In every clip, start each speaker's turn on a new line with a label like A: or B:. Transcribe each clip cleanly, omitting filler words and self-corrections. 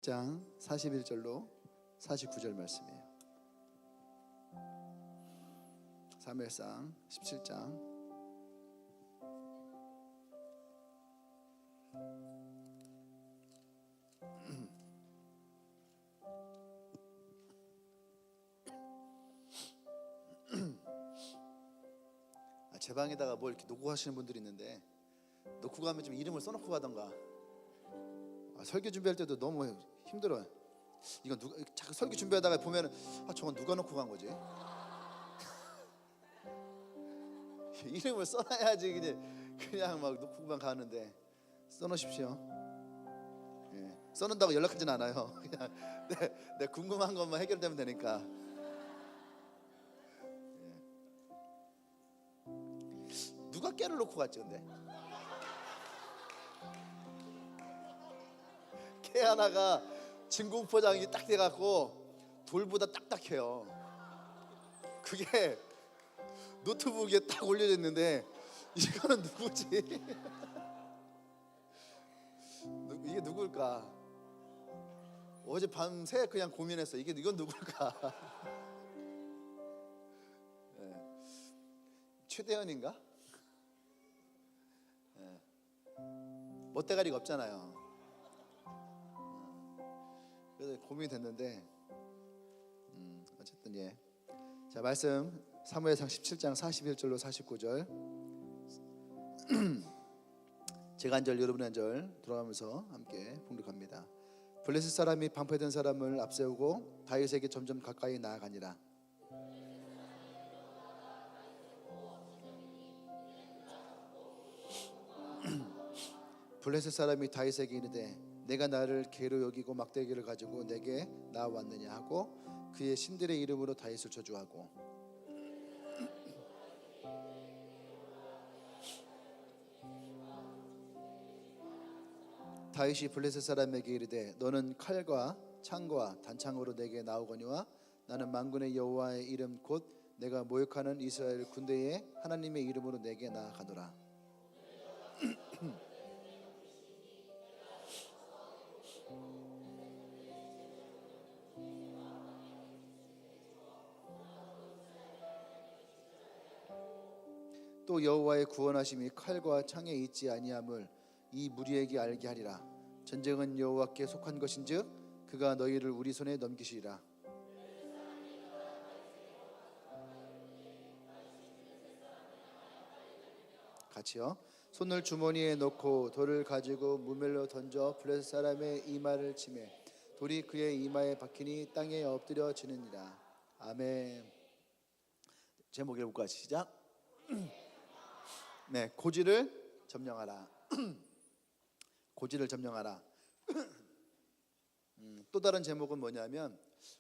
A: 17장 41절로 49절 말씀이에요. 사무엘상 17장 제 방에다가 뭐 이렇게 놓고 가시는 분들이 있는데, 놓고 가면 좀 이름을 써놓고 가던가. 설교 준비할 때도 너무 힘들어요. 이건 누가 자꾸 설교 준비하다가 보면은 저건 누가 놓고 간 거지? 이름을 써놔야지. 그냥 막 놓고만 가는데 써놓으십시오. 써놓는다고 연락하진 않아요. 그냥 내 궁금한 것만 해결되면 되니까. 누가 깨를 놓고 갔지 근데? 깨 하나가 진공 포장이 딱 돼갖고 돌보다 딱딱해요. 그게 노트북에 딱 올려져 있는데 이거는 누구지? 이게 누굴까? 어제 밤새 그냥 고민했어. 이건 누굴까? 최대현인가? 멋대가리가 없잖아요. 그래서 고민이 됐는데 어쨌든 자, 말씀 사무엘상 17장 41절로 49절 제가 한 절 여러분의 한 절 돌아가면서 함께 봉독합니다. 블레셋 사람이 방패된 사람을 앞세우고 다윗에게 점점 가까이 나아가니라. 블레셋 사람이 다윗에게 이르되 내가 나를 개로 여기고 막대기를 가지고 내게 나왔느냐 하고 그의 신들의 이름으로 다윗을 저주하고 다윗이 블레셋 사람에게 이르되 너는 칼과 창과 단창으로 내게 나오거니와 나는 만군의 여호와의 이름 곧 내가 모욕하는 이스라엘 군대의 하나님의 이름으로 내게 나아가노라. 또 여호와의 구원하심이 칼과 창에 있지 아니함을 이 무리에게 알게 하리라. 전쟁은 여호와께 속한 것인즉 그가 너희를 우리 손에 넘기시리라. 같이요. 손을 주머니에 넣고 돌을 가지고 무멜로 던져 블레셋 사람의 이마를 치매 돌이 그의 이마에 박히니 땅에 엎드려지느니라. 아멘. 제목 읽어볼까요? 시작. 네, 고지를 점령하라. 고지를 점령하라. 또 다른 제목은 뭐냐면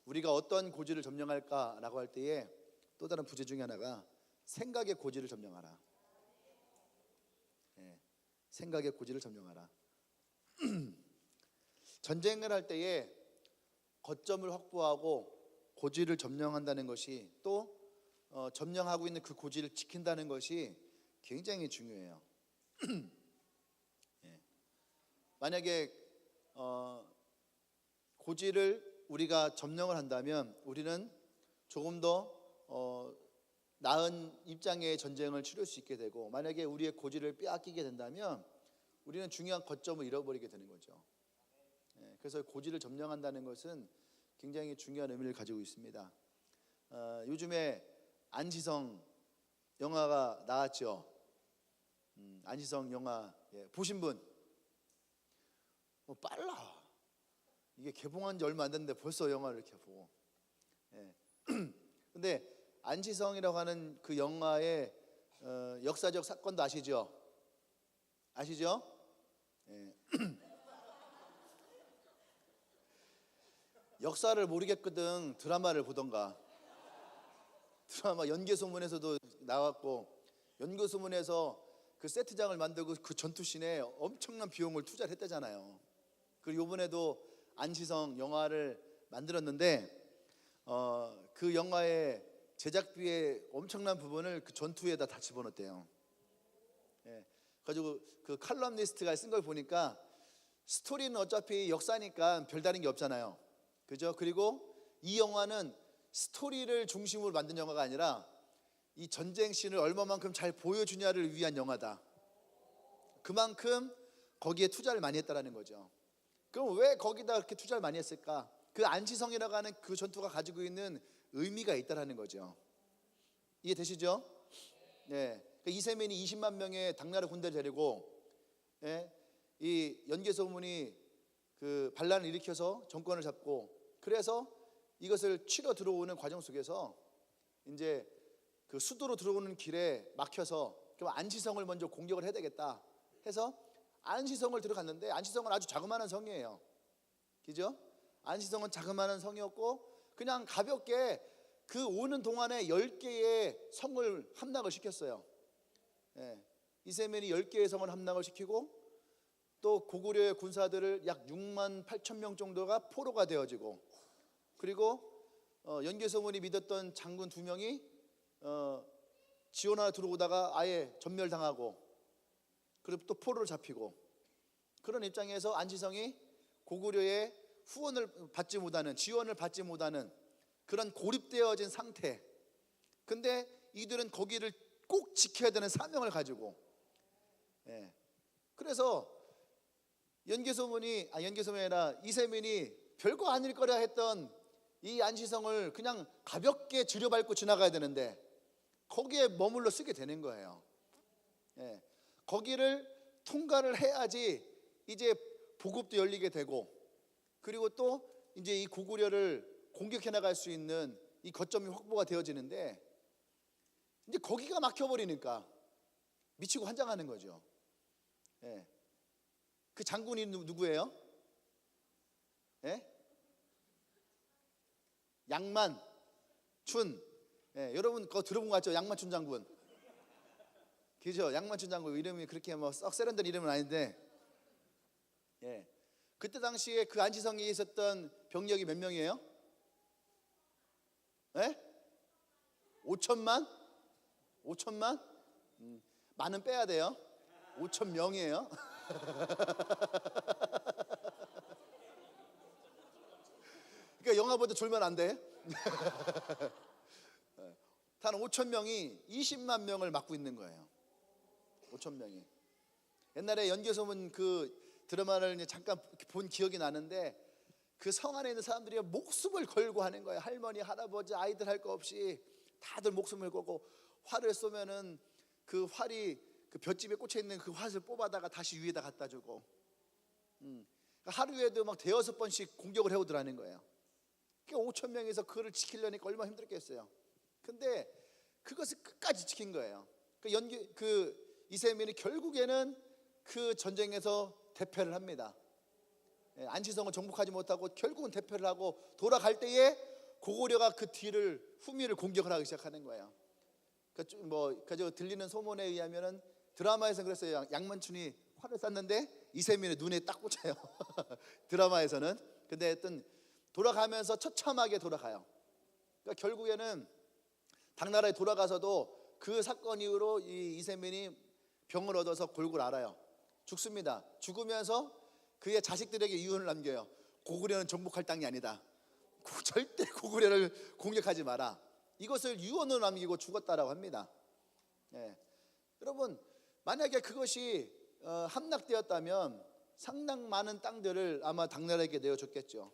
A: 우리가 어떤 고지를 점령할까라고 할 때에 또 다른 부제 중에 하나가 생각의 고지를 점령하라. 생각의 고지를 점령하라. 전쟁을 할 때에 거점을 확보하고 고지를 점령한다는 것이 또 점령하고 있는 그 고지를 지킨다는 것이 굉장히 중요해요. 만약에 고지를 우리가 점령을 한다면 우리는 조금 더 나은 입장의 전쟁을 치를 수 있게 되고, 만약에 우리의 고지를 빼앗기게 된다면 우리는 중요한 거점을 잃어버리게 되는 거죠. 그래서 고지를 점령한다는 것은 굉장히 중요한 의미를 가지고 있습니다. 요즘에 안시성 영화가 나왔죠. 안시성 영화 보신 분? 빨라. 이게 개봉한 지 얼마 안 됐는데 벌써 영화를 이렇게 보고. 근데 안시성이라고 하는 그 영화의 역사적 사건도 아시죠? 아시죠? 역사를 모르겠거든 드라마를 보던가. 드라마 연개소문에서도 나왔고, 연개소문에서 그 세트장을 만들고 그 전투씬에 엄청난 비용을 투자를 했다잖아요. 그리고 이번에도 안시성 영화를 만들었는데 그 영화의 제작비의 엄청난 부분을 그 전투에다 다 집어넣었대요. 가지고 그 칼럼니스트가 쓴 걸 보니까 스토리는 어차피 역사니까 별다른 게 없잖아요. 그죠? 그리고 이 영화는 스토리를 중심으로 만든 영화가 아니라 이 전쟁 씬을 얼마만큼 잘 보여주냐를 위한 영화다. 그만큼 거기에 투자를 많이 했다라는 거죠. 그럼 왜 거기다 그렇게 투자를 많이 했을까? 그 안시성이라고 하는 그 전투가 가지고 있는 의미가 있다라는 거죠. 이해되시죠? 네. 이세민이 20만 명의 당나라 군대를 데리고, 예, 이 연개소문이 그 반란을 일으켜서 정권을 잡고, 그래서 이것을 치러 들어오는 과정 속에서 이제 그 수도로 들어오는 길에 막혀서 그럼 안시성을 먼저 공격을 해야 되겠다 해서 안시성을 들어갔는데, 안시성은 아주 자그마한 성이에요. 그죠? 안시성은 자그마한 성이었고 그냥 가볍게 그 오는 동안에 10개의 성을 함락을 시켰어요. 예, 이세민이 10개의 성을 함락을 시키고 또 고구려의 군사들을 약 6만 8천 명 정도가 포로가 되어지고, 그리고 연개소문이 믿었던 장군 2명이 지원하러 들어오다가 아예 전멸당하고, 그리고 또 포로를 잡히고, 그런 입장에서 안시성이 고구려의 후원을 받지 못하는, 지원을 받지 못하는 그런 고립되어진 상태. 근데 이들은 거기를 꼭 지켜야 되는 사명을 가지고, 예, 그래서 연개소문이 아니라 이세민이 별거 아닐 거라 했던 이 안시성을 그냥 가볍게 들여밟고 지나가야 되는데 거기에 머물러 쓰게 되는 거예요. 예, 거기를 통과를 해야지 이제 보급도 열리게 되고, 그리고 또 이제 이 고구려를 공격해 나갈 수 있는 이 거점이 확보가 되어지는데, 이제 거기가 막혀버리니까 미치고 환장하는 거죠. 예. 그 장군이 누구예요? 예? 양만춘. 예, 여러분 그거 들어본 거 같죠? 양만춘 장군. 그죠? 양만춘 장군 이름이 그렇게 뭐 썩 세련된 이름은 아닌데, 예, 그때 당시에 그 안시성에 있었던 병력이 몇 명이에요? 예? 5천만? 5천만? 많은 빼야 돼요. 5천 명이에요. 그러니까 영화보다 졸면 안 돼. 단 5천 명이 20만 명을 막고 있는 거예요. 5천 명이. 옛날에 연개소문 그 드라마를 잠깐 본 기억이 나는데, 그 성 안에 있는 사람들이 목숨을 걸고 하는 거예요. 할머니, 할아버지, 아이들 할 거 없이 다들 목숨을 걸고 활을 쏘면은 그 활이 그 볏짚에 꽂혀 있는 그 활을 뽑아다가 다시 위에다 갖다 주고, 하루에도 막 대여섯 번씩 공격을 해오더라는 거예요. 그러니까 5천 명에서 그거를 지키려니까 얼마나 힘들겠어요. 근데 그것을 끝까지 지킨 거예요. 그 이세민이 결국에는 그 전쟁에서 대패를 합니다. 예, 안시성을 정복하지 못하고 결국은 대패를 하고 돌아갈 때에 고구려가 그 뒤를 후미를 공격을 하기 시작하는 거예요. 그저 들리는 소문에 의하면은 드라마에서 그랬어요. 양만춘이 활을 쐈는데 이세민의 눈에 딱 꽂혀요. 드라마에서는. 근데 하여튼 돌아가면서 처참하게 돌아가요. 그러니까 결국에는 당나라에 돌아가서도 그 사건 이후로 이 이세민이 병을 얻어서 골골 앓아요. 죽습니다. 죽으면서 그의 자식들에게 유언을 남겨요. 고구려는 정복할 땅이 아니다. 절대 고구려를 공격하지 마라. 이것을 유언으로 남기고 죽었다라고 합니다. 예. 여러분, 만약에 그것이 함락되었다면 상당 많은 땅들을 아마 당나라에게 내어줬겠죠.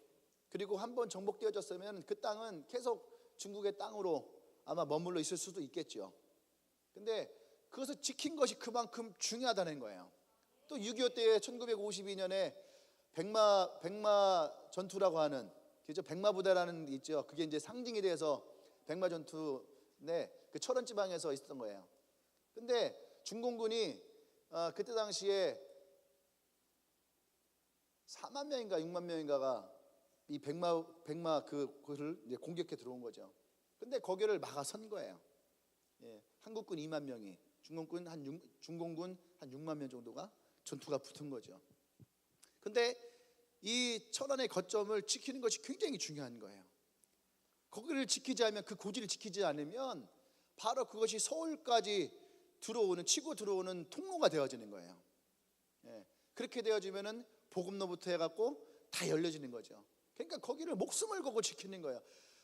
A: 그리고 한번 정복되어졌으면 그 땅은 계속 중국의 땅으로 아마 머물러 있을 수도 있겠죠. 근데 그것을 지킨 것이 그만큼 중요하다는 거예요. 또 6.25 때 1952년에 백마 전투라고 하는, 그죠? 백마 부대라는 게 있죠. 그게 이제 상징이 돼서 백마 전투인데 그 철원 지방에서 있었던 거예요. 근데 중공군이 그때 당시에 4만 명인가 6만 명인가가 이 백마 그를 이제 공격해 들어온 거죠. 근데 거기를 막아선 거예요. 예, 한국군 2만 명이, 중공군 한 6만 명 정도가 전투가 붙은 거죠. 근데 이 철원의 거점을 지키는 것이 굉장히 중요한 거예요. 거기를 지키지 않으면, 그 고지를 지키지 않으면 바로 그것이 서울까지 치고 들어오는 통로가 되어지는 거예요. 예, 그렇게 되어지면은 복음로부터 해갖고 다 열려지는 거죠. 그러니까 거기를 목숨을 걸고 지키는 거예요.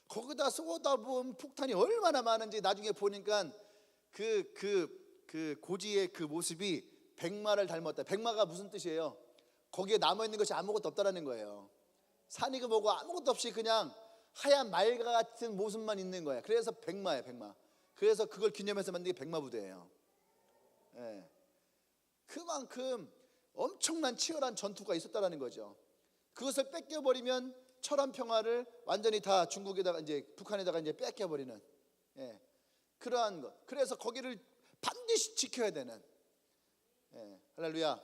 A: 거기다 쏟아부은 폭탄이 얼마나 많은지 나중에 보니까 그 고지의 그 모습이 백마를 닮았다. 백마가 무슨 뜻이에요? 거기에 남아있는 것이 아무것도 없다라는 거예요. 산이고 뭐고 아무것도 없이 그냥 하얀 말과 같은 모습만 있는 거예요. 그래서 백마예요, 백마. 그래서 그걸 기념해서 만든 게 백마부대예요. 예. 그만큼 엄청난 치열한 전투가 있었다라는 거죠. 그것을 뺏겨버리면 철원 평화를 완전히 다 중국에다가 이제 북한에다가 이제 뺏겨버리는, 예, 그러한 것. 그래서 거기를 반드시 지켜야 되는, 예, 할렐루야.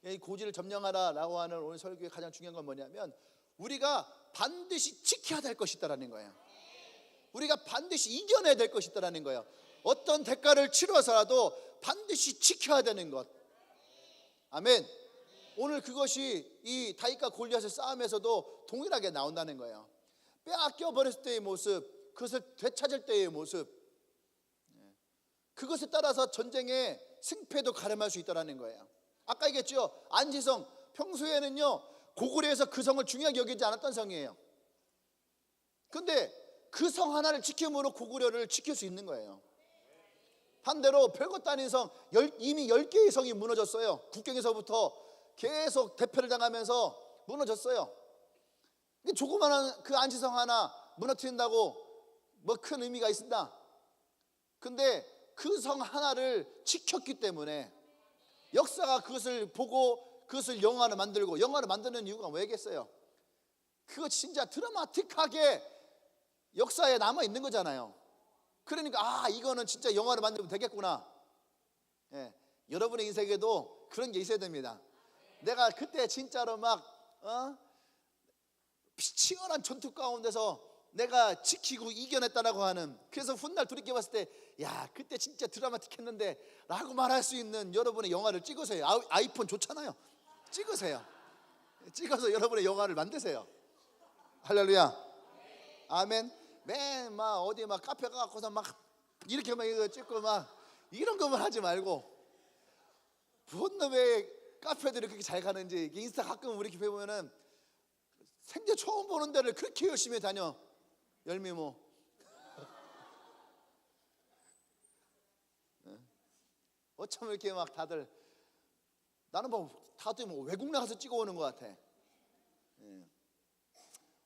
A: 이 고지를 점령하라라고 하는 오늘 설교의 가장 중요한 건 뭐냐면 우리가 반드시 지켜야 될 것이 있다라는 거예요. 우리가 반드시 이겨내야 될 것이 있다라는 거예요. 어떤 대가를 치러서라도 반드시 지켜야 되는 것. 아멘. 오늘 그것이 이 다윗과 골리앗의 싸움에서도 동일하게 나온다는 거예요. 빼앗겨 버렸을 때의 모습, 그것을 되찾을 때의 모습, 그것에 따라서 전쟁의 승패도 가름할 수 있다는 거예요. 아까 얘기했죠. 안지성, 평소에는요 고구려에서 그 성을 중요하게 여기지 않았던 성이에요. 근데 그 성 하나를 지킴으로 고구려를 지킬 수 있는 거예요. 반대로 별것도 아닌 성, 이미 10개의 성이 무너졌어요. 국경에서부터 계속 대패를 당하면서 무너졌어요. 조그마한 그 안지성 하나 무너뜨린다고 뭐 큰 의미가 있었나? 근데 그 성 하나를 지켰기 때문에 역사가 그것을 보고 그것을 영화로 만들고, 영화로 만드는 이유가 뭐겠어요? 그거 진짜 드라마틱하게 역사에 남아있는 거잖아요. 그러니까 이거는 진짜 영화로 만들면 되겠구나. 예, 여러분의 인생에도 그런 게 있어야 됩니다. 내가 그때 진짜로 막 치열한 전투 가운데서 내가 지키고 이겨냈다라고 하는, 그래서 훗날 돌이켜봤을 때 야 그때 진짜 드라마틱했는데 라고 말할 수 있는 여러분의 영화를 찍으세요. 아이폰 좋잖아요. 찍으세요. 찍어서 여러분의 영화를 만드세요. 할렐루야. 아멘. 맨 막 어디 막 카페 가고서 막 이렇게 막 이거 찍고 막 이런 것만 하지 말고, 뭔 놈의 카페들이 그렇게 잘 가는지 인스타 가끔 우리 교회 보면은 생전 처음 보는 데를 그렇게 열심히 다녀. 열미모. 어쩜 이렇게 막 다들, 나는 뭐 다들 뭐 외국 나가서 찍어오는 것 같아.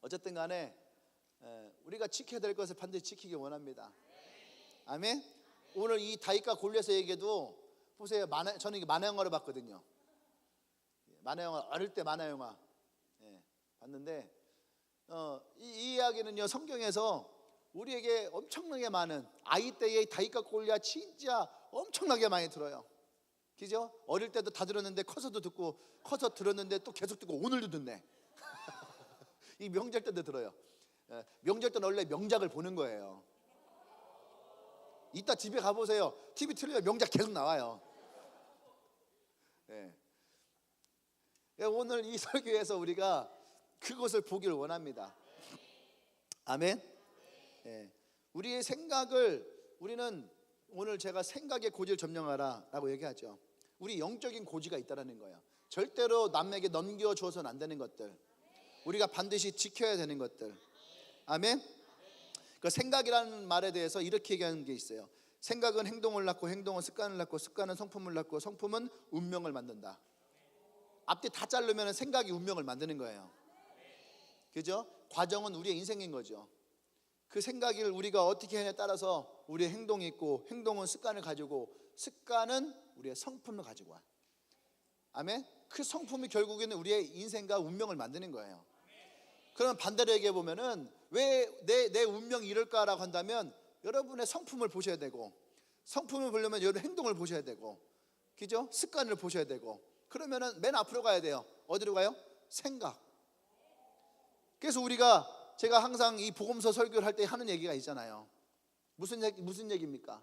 A: 어쨌든 간에 우리가 지켜야 될 것을 반드시 지키기 원합니다. 아멘. 오늘 이 다윗과 골리앗에게도 보세요. 저는 이게 만화 영화를 봤거든요. 만화 영화, 어릴 때 만화 영화 봤는데 이 이야기는요 성경에서 우리에게 엄청나게 많은, 아이 때의 다윗과 골리앗 진짜 엄청나게 많이 들어요. 그죠? 어릴 때도 다 들었는데 커서도 듣고, 커서 들었는데 또 계속 듣고 오늘도 듣네. 이 명절 때도 들어요. 명절 때는 원래 명작을 보는 거예요. 이따 집에 가보세요. TV 틀리면 명작 계속 나와요. 오늘 이 설교에서 우리가 그것을 보기를 원합니다. 아멘. 우리의 생각을, 우리는 오늘 제가 생각의 고지를 점령하라 라고 얘기하죠. 우리 영적인 고지가 있다는 거예요. 절대로 남에게 넘겨줘서는 안 되는 것들, 우리가 반드시 지켜야 되는 것들. 아멘. 그 생각이라는 말에 대해서 이렇게 얘기하는 게 있어요. 생각은 행동을 낳고, 행동은 습관을 낳고, 습관은 성품을 낳고, 성품은 운명을 만든다. 앞뒤 다 자르면 생각이 운명을 만드는 거예요. 그죠? 과정은 우리의 인생인 거죠. 그 생각을 우리가 어떻게 하냐에 따라서 우리의 행동이 있고, 행동은 습관을 가지고, 습관은 우리의 성품을 가지고 와. 아멘. 그 성품이 결국에는 우리의 인생과 운명을 만드는 거예요. 그럼 반대로 얘기해 보면은 왜 내 운명이 이럴까라고 한다면 여러분의 성품을 보셔야 되고, 성품을 보려면 여러분 행동을 보셔야 되고, 그죠? 습관을 보셔야 되고, 그러면은 맨 앞으로 가야 돼요. 어디로 가요? 생각. 그래서 제가 항상 이 복음서 설교를 할 때 하는 얘기가 있잖아요. 무슨 얘기입니까?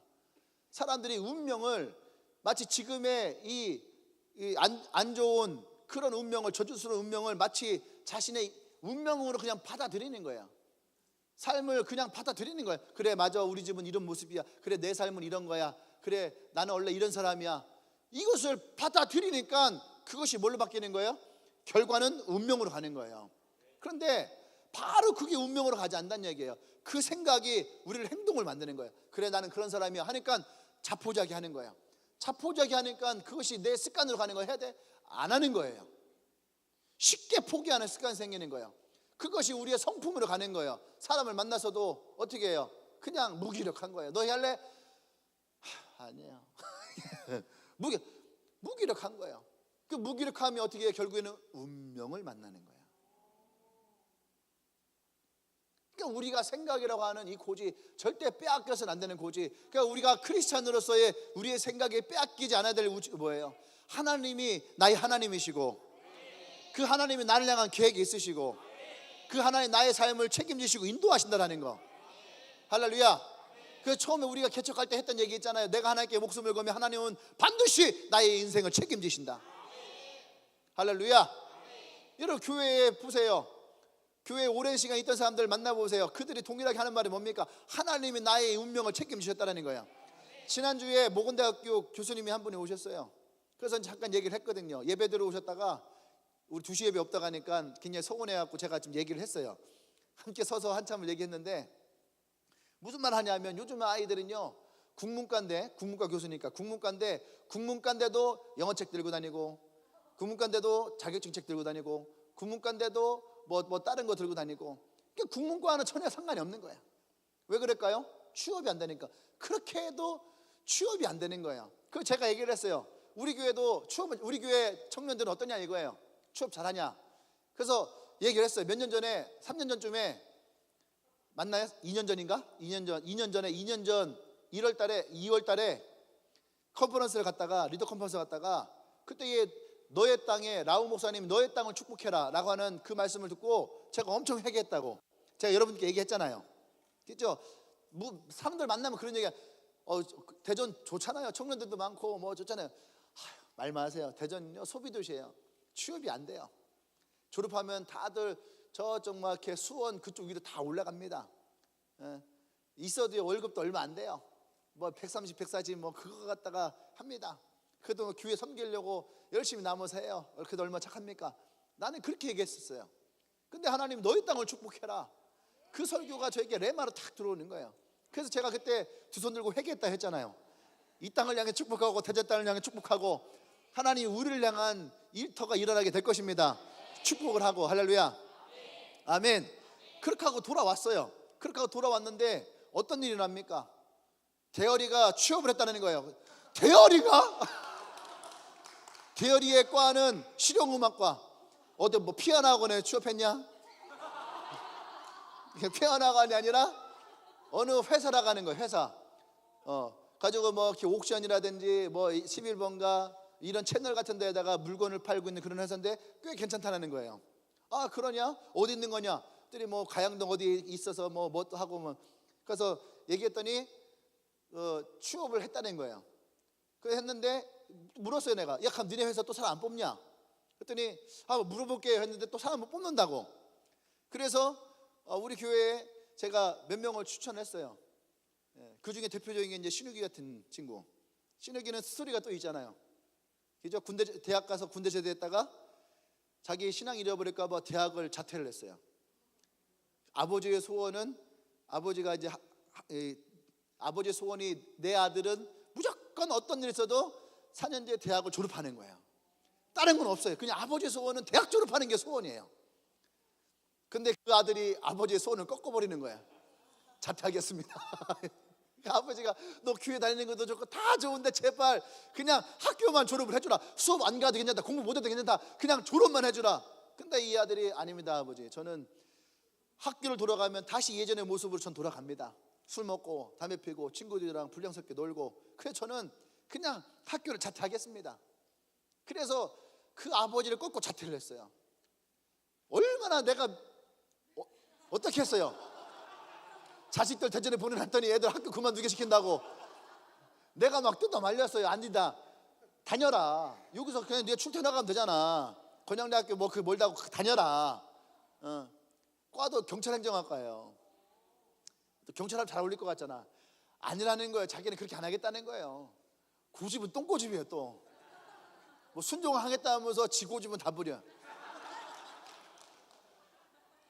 A: 사람들이 운명을 마치 지금의 이 안 좋은 그런 운명을, 저주스러운 운명을 마치 자신의 운명으로 그냥 받아들이는 거예요. 삶을 그냥 받아들이는 거예요. 그래, 맞아, 우리 집은 이런 모습이야. 그래, 내 삶은 이런 거야. 그래, 나는 원래 이런 사람이야. 이것을 받아들이니까 그것이 뭘로 바뀌는 거예요? 결과는 운명으로 가는 거예요. 그런데 바로 그게 운명으로 가지 않는다는 얘기예요. 그 생각이 우리를 행동을 만드는 거예요. 그래, 나는 그런 사람이야 하니까 자포자기 하는 거예요. 자포자기 하니까 그것이 내 습관으로 가는 거 해야 돼? 안 하는 거예요. 쉽게 포기하는 습관이 생기는 거예요. 그것이 우리의 성품으로 가는 거예요. 사람을 만나서도 어떻게 해요? 그냥 무기력한 거예요. 너 할래? 아니에요. 무기력한 거예요. 그 무기력함이 어떻게 해요? 결국에는 운명을 만나는 거예요. 그러니까 우리가 생각이라고 하는 이 고지, 절대 빼앗겨서는 안 되는 고지. 그러니까 우리가 크리스찬으로서의 우리의 생각에 빼앗기지 않아야 될 뭐예요? 하나님이 나의 하나님이시고, 그 하나님이 나를 향한 계획이 있으시고, 그 하나님 나의 삶을 책임지시고 인도하신다라는 거. 할렐루야. 그 처음에 우리가 개척할 때 했던 얘기 있잖아요. 내가 하나님께 목숨을 걸면 하나님은 반드시 나의 인생을 책임지신다. 할렐루야. 여러분, 교회에 보세요. 교회에 오랜 시간 있던 사람들 만나보세요. 그들이 동일하게 하는 말이 뭡니까? 하나님이 나의 운명을 책임지셨다는 거예요. 지난주에 모건대학교 교수님이 한 분이 오셨어요. 그래서 잠깐 얘기를 했거든요. 예배 들어오셨다가 우리 2시 예배 없다고 하니까 굉장히 서운해갖고 제가 좀 얘기를 했어요. 함께 서서 한참을 얘기했는데, 무슨 말 하냐면, 요즘 아이들은요, 국문과 교수니까 국문과인데도 영어책 들고 다니고, 국문과인데도 자격증책 들고 다니고, 국문과인데도 뭐 다른 거 들고 다니고, 그러니까 국문과는 전혀 상관이 없는 거야. 왜 그럴까요? 취업이 안 되니까. 그렇게 해도 취업이 안 되는 거예요. 그래서 제가 얘기를 했어요. 우리 교회도 우리 교회 청년들은 어떠냐 이거예요. 취업 잘하냐. 그래서 얘기를 했어요. 몇 년 전에, 3년 전쯤에 맞나요? 2년 전인가? 2년 전에 2월 달에 컨퍼런스를 갔다가, 리더 컨퍼런스를 갔다가, 그때 너의 땅에 라우 목사님 너의 땅을 축복해라 라고 하는 그 말씀을 듣고 제가 엄청 회개했다고 제가 여러분께 얘기했잖아요. 그렇죠? 사람들 만나면 그런 얘기야. 대전 좋잖아요. 청년들도 많고 뭐 좋잖아요. 말만 하세요. 대전은요, 소비도시예요. 취업이 안 돼요. 졸업하면 다들 저쪽 막 이렇게 수원 그쪽 위로 다 올라갑니다. 있어도 월급도 얼마 안 돼요. 뭐 130, 140 뭐 그거 갖다가 합니다. 그래도 교회 섬기려고 열심히 남아서 해요. 그래도 얼마나 착합니까? 나는 그렇게 얘기했었어요. 근데 하나님 너희 땅을 축복해라. 그 설교가 저에게 레마로 탁 들어오는 거예요. 그래서 제가 그때 두 손 들고 회개했다 했잖아요. 이 땅을 향해 축복하고 대전 땅을 향해 축복하고, 하나님 우리를 향한 일터가 일어나게 될 것입니다. 축복을 하고. 할렐루야. 아멘. 그렇게 하고 돌아왔어요. 그렇게 하고 돌아왔는데 어떤 일이 납니까? 대열이가 취업을 했다는 거예요. 대열이가? 대열이의 과는 실용음악과. 어디 뭐 피아노 학원에 취업했냐? 피아노 학원이 아니라 어느 회사라 가는 거예요. 회사. 가지고 뭐 이렇게 옥션이라든지 뭐 11번가 이런 채널 같은 데다가 물건을 팔고 있는 그런 회사인데 꽤 괜찮다는 거예요. 아, 그러냐? 어디 있는 거냐? 들이 뭐 가양동 어디 있어서 뭐 하고 뭐. 그래서 얘기했더니 취업을 했다는 거예요. 그래서 했는데 물었어요. 내가, 야, 그럼 니네 회사 또 사람 안 뽑냐? 그랬더니 물어볼게요 했는데 또 사람 못 뽑는다고. 그래서 우리 교회에 제가 몇 명을 추천했어요. 그 중에 대표적인 게 이제 신욱이 같은 친구. 신욱이는 스토리가 또 있잖아요. 그죠? 대학 가서 군대 제대했다가 자기 신앙 잃어버릴까 봐 대학을 자퇴를 했어요. 아버지의 소원은, 아버지가 이제 아버지의 소원이 내 아들은 무조건 어떤 일 있어도 4년 뒤에 대학을 졸업하는 거예요. 다른 건 없어요. 그냥 아버지의 소원은 대학 졸업하는 게 소원이에요. 근데 그 아들이 아버지의 소원을 꺾어버리는 거야. 자퇴하겠습니다. 아버지가 너 교회 다니는 것도 좋고 다 좋은데 제발 그냥 학교만 졸업을 해주라. 수업 안 가도 괜찮다. 공부 못해도 괜찮다. 그냥 졸업만 해주라. 근데 이 아들이 아닙니다 아버지. 저는 학교를 돌아가면 다시 예전의 모습으로 전 돌아갑니다. 술 먹고 담배 피고 친구들이랑 불량스럽게 놀고. 그래서 저는 그냥 학교를 자퇴하겠습니다. 그래서 그 아버지를 꺾고 자퇴를 했어요. 얼마나 내가 어떻게 했어요? 자식들 대전에 보내놨더니 애들 학교 그만두게 시킨다고 내가 막 뜯어 말렸어요. 아니다, 다녀라. 여기서 그냥 네가 출퇴근하면 되잖아. 건양대학교 뭐 그 멀다고 다녀라. 과도 경찰행정학과예요. 또 경찰하면 잘 어울릴 것 같잖아. 아니라는 거예요. 자기는 그렇게 안 하겠다는 거예요. 고집은 똥고집이에요. 또 뭐 순종을 하겠다 하면서 지 고집은 다 부려.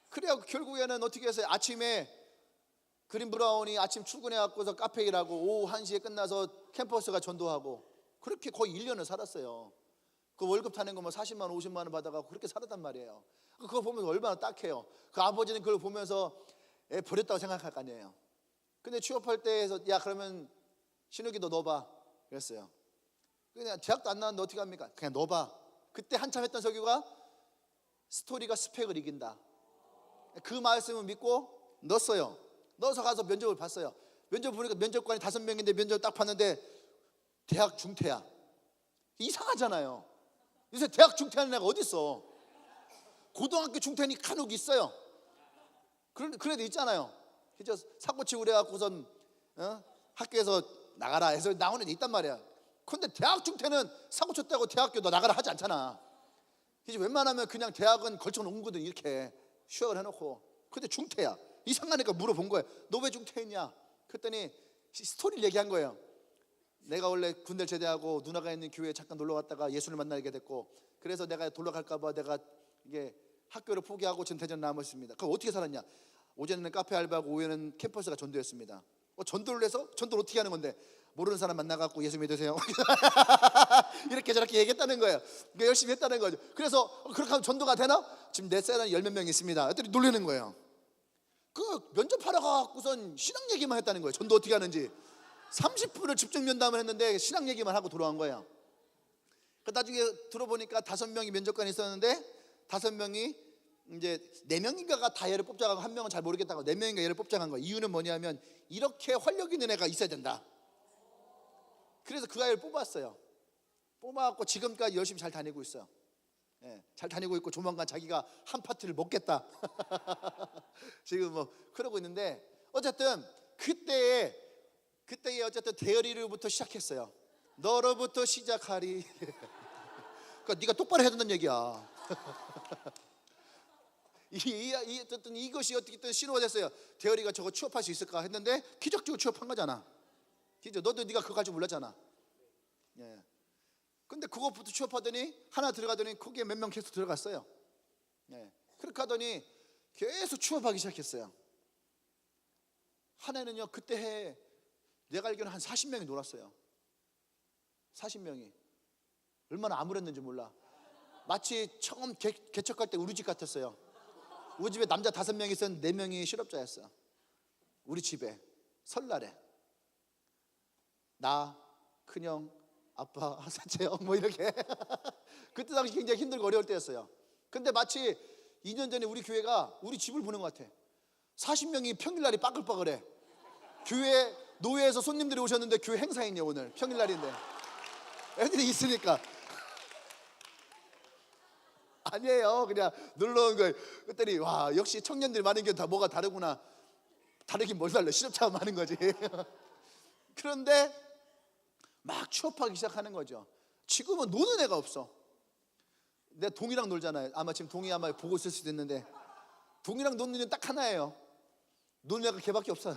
A: 그래야 결국에는 어떻게 했어요? 아침에 그린 브라운이 아침 출근해갖고서 카페 일하고 오후 1시에 끝나서 캠퍼스가 전도하고 그렇게 거의 1년을 살았어요. 그 월급 타는 거 뭐 40만 원 50만 원 받아가고 그렇게 살았단 말이에요. 그거 보면서 얼마나 딱해요. 그 아버지는 그걸 보면서 애 버렸다고 생각할 거 아니에요. 근데 취업할 때 해서 야 그러면 신욱이 너 넣어봐 그랬어요. 그냥 대학도 안 나왔는데 어떻게 합니까? 그냥 넣어봐. 그때 한참 했던 설교가 스토리가 스펙을 이긴다. 그 말씀을 믿고 넣었어요. 넣어서 가서 면접을 봤어요. 면접 보니까 면접관이 5명인데 면접 딱 봤는데 대학 중퇴야. 이상하잖아요. 요새 대학 중퇴하는 애가 어디 있어? 고등학교 중퇴니 간혹 있어요. 그런 애도 있잖아요. 그래서 사고 치고 그래갖고선 학교에서 나가라 해서 나오는 애 있단 말이야. 근데 대학 중퇴는 사고 쳤다고 대학교 너 나가라 하지 않잖아. 그래서 웬만하면 그냥 대학은 걸쳐놓은 거든 이렇게 휴학을 해놓고. 근데 중퇴야. 이상하니까 물어본 거예요. 너 왜 중퇴했냐? 그랬더니 스토리를 얘기한 거예요. 내가 원래 군대를 제대하고 누나가 있는 교회에 잠깐 놀러 갔다가 예수를 만나게 됐고 그래서 내가 돌아갈까 봐 내가 이게 학교를 포기하고 지금 대전에 남았습니다. 그럼 어떻게 살았냐? 오전에는 카페 알바하고 오후에는 캠퍼스가 전도였습니다. 전도를 해서 전도를 어떻게 하는 건데 모르는 사람 만나갖고 예수 믿으세요 이렇게 저렇게 얘기했다는 거예요. 그러니까 열심히 했다는 거죠. 그래서 그렇게 하면 전도가 되나? 지금 내 셀은 10몇 명 있습니다. 그랬더니 놀리는 거예요. 그 면접하러 가고선 신앙 얘기만 했다는 거예요. 전도 어떻게 하는지 30분을 집중 면담을 했는데 신앙 얘기만 하고 돌아온 거예요. 나중에 들어보니까 5명이 면접관이 있었는데 5명이 이제 4명인가가 다 얘를 뽑자고 한 명은 잘 모르겠다고 4명인가 얘를 뽑자간 거예요. 이유는 뭐냐면 이렇게 활력 있는 애가 있어야 된다. 그래서 그 아이를 뽑았어요. 뽑아갖고 지금까지 열심히 잘 다니고 있어요. 잘 다니고 있고 조만간 자기가 한 파트를 먹겠다. 지금 뭐 그러고 있는데 어쨌든 그때에 어쨌든 대열이로부터 시작했어요. 너로부터 시작하리. 그러니까 네가 똑바로 해야 된다는 얘기야. 어쨌든 이것이 어떻게든 신호가 됐어요. 대열이가 저거 취업할 수 있을까 했는데 기적적으로 취업한 거잖아. 기적. 너도 네가 그거 갈 줄 몰랐잖아. 예. 근데 그것부터 취업하더니 하나 들어가더니 거기에 몇 명 계속 들어갔어요. 예. 그렇게 하더니 계속 취업하기 시작했어요. 한 해는요 그때 해 내가 알기로는 한 40명이 놀았어요. 40명이 얼마나 암울했는지 몰라. 마치 처음 개척할 때 우리 집 같았어요. 우리 집에 남자 5명이 있었는데 4명이 실업자였어. 우리 집에 설날에 나, 큰형, 아빠, 셋째 형 뭐 이렇게 그때 당시 굉장히 힘들고 어려울 때였어요. 근데 마치 2년 전에 우리 교회가 우리 집을 보는 것 같아. 40명이 평일날이 빠글빠글해. 교회 노회에서 손님들이 오셨는데 교회 행사했냐 오늘 평일날인데 애들이 있으니까 아니에요. 그냥 놀러 온 거예요. 그랬더니 와 역시 청년들이 많은 게 다 뭐가 다르구나. 다르긴 뭘 달라. 실업자가 많은 거지. 그런데 막 취업하기 시작하는 거죠. 지금은 노는 애가 없어. 내 동이랑 놀잖아요. 아마 지금 동이 아마 보고 있을 수도 있는데 동이랑 노는 애는 딱 하나예요. 노는 애가 걔밖에 없어요.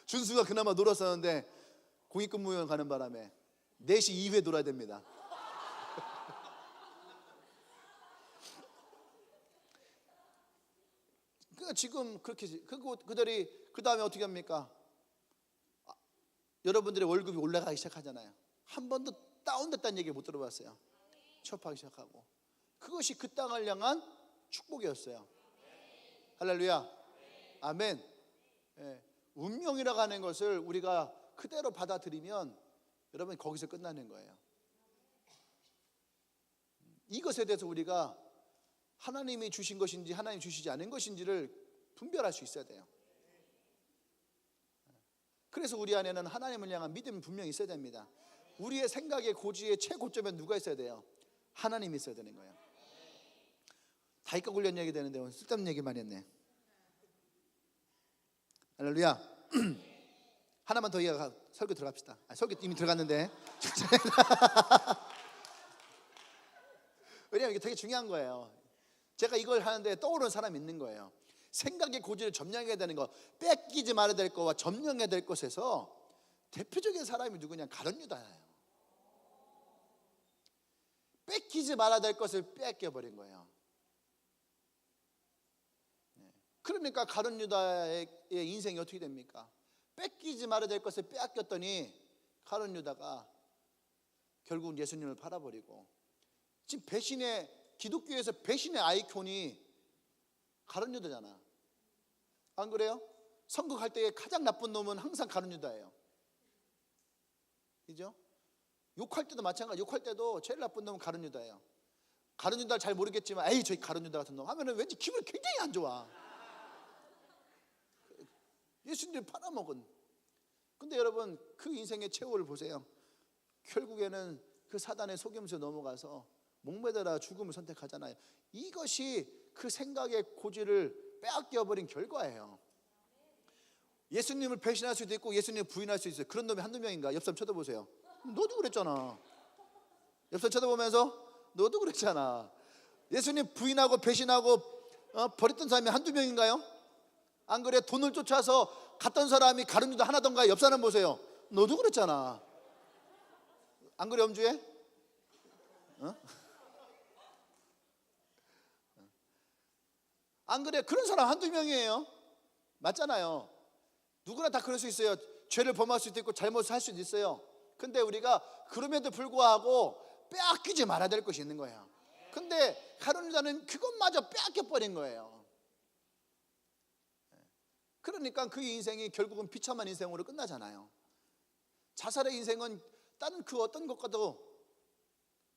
A: 준수가 그나마 놀았었는데 공익근무원 가는 바람에 4시 이후에 놀아야 됩니다. 그러니까 지금 그렇게 그들이 그 다음에 어떻게 합니까? 여러분들의 월급이 올라가기 시작하잖아요. 한 번도 다운됐다는 얘기 못 들어봤어요. 취업하기 시작하고 그것이 그 땅을 향한 축복이었어요. 할렐루야, 아멘. 예. 운명이라고 하는 것을 우리가 그대로 받아들이면 여러분 거기서 끝나는 거예요. 이것에 대해서 우리가 하나님이 주신 것인지 하나님이 주시지 않은 것인지를 분별할 수 있어야 돼요. 그래서 우리 안에는 하나님을 향한 믿음이 분명히 있어야 됩니다. 우리의 생각의 고지의 최고점에 누가 있어야 돼요? 하나님이 있어야 되는 거예요. 다이까 훈련 얘기 되는데 오늘 쓸데없는 얘기만 했네. 할렐루야. 하나만 더 이해가 설교 들어갑시다. 설교 이미 들어갔는데 왜냐하면 이게 되게 중요한 거예요. 제가 이걸 하는데 떠오르는 사람이 있는 거예요. 생각의 고지를 점령해야 되는 거, 뺏기지 말아야 될 거와 점령해야 될 것에서 대표적인 사람이 누구냐? 가룟 유다예요. 뺏기지 말아야 될 것을 뺏겨버린 거예요. 그러니까 가룟 유다의 인생이 어떻게 됩니까? 뺏기지 말아야 될 것을 빼앗겼더니 가룟 유다가 결국은 예수님을 팔아버리고, 지금 기독교에서 배신의 아이콘이 가룟 유다잖아. 안 그래요? 선거할 때에 가장 나쁜 놈은 항상 가룟 유다예요. 그죠? 욕할 때도 마찬가지. 욕할 때도 제일 나쁜 놈은 가룟 유다예요. 가룟 유다를 잘 모르겠지만 에이 저희 가룟 유다 같은 놈 하면은 왠지 기분이 굉장히 안 좋아. 예수님을 팔아먹은. 근데 여러분 그 인생의 최후를 보세요. 결국에는 그 사단의 속임수에 넘어가서 목매달아 죽음을 선택하잖아요. 이것이 그 생각의 고지를 빼앗겨버린 결과예요. 예수님을 배신할 수도 있고 예수님을 부인할 수 있어요. 그런 놈이 한두 명인가? 옆 사람 쳐다보세요. 너도 그랬잖아. 옆 사람 쳐다보면서 너도 그랬잖아. 예수님 부인하고 배신하고 버렸던 사람이 한두 명인가요? 안 그래? 돈을 쫓아서 갔던 사람이 가룟 유다 하나던가? 옆 사람 보세요. 너도 그랬잖아. 안 그래 엄주에? 안 그래? 그런 사람 한두 명이에요. 맞잖아요. 누구나 다 그럴 수 있어요. 죄를 범할 수도 있고 잘못을 할 수도 있어요. 근데 우리가 그럼에도 불구하고 빼앗기지 말아야 될 것이 있는 거예요. 근데 가룟 유다는 그것마저 빼앗겨버린 거예요. 그러니까 그 인생이 결국은 비참한 인생으로 끝나잖아요. 자살의 인생은 다른 그 어떤 것과도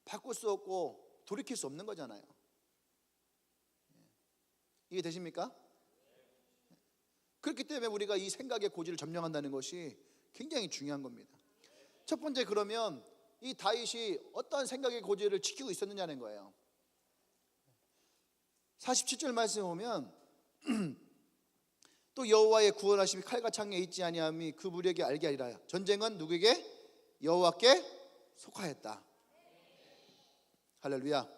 A: 바꿀 수 없고 돌이킬 수 없는 거잖아요. 이해 되십니까? 그렇기 때문에 우리가 이 생각의 고지를 점령한다는 것이 굉장히 중요한 겁니다. 첫 번째, 그러면 이 다윗이 어떤 생각의 고지를 지키고 있었느냐는 거예요. 47절 말씀에 보면 또 여호와의 구원하심이 칼과 창에 있지 아니함이 그 무리에게 알게 하리라. 전쟁은 누구에게? 여호와께 속하였다. 할렐루야.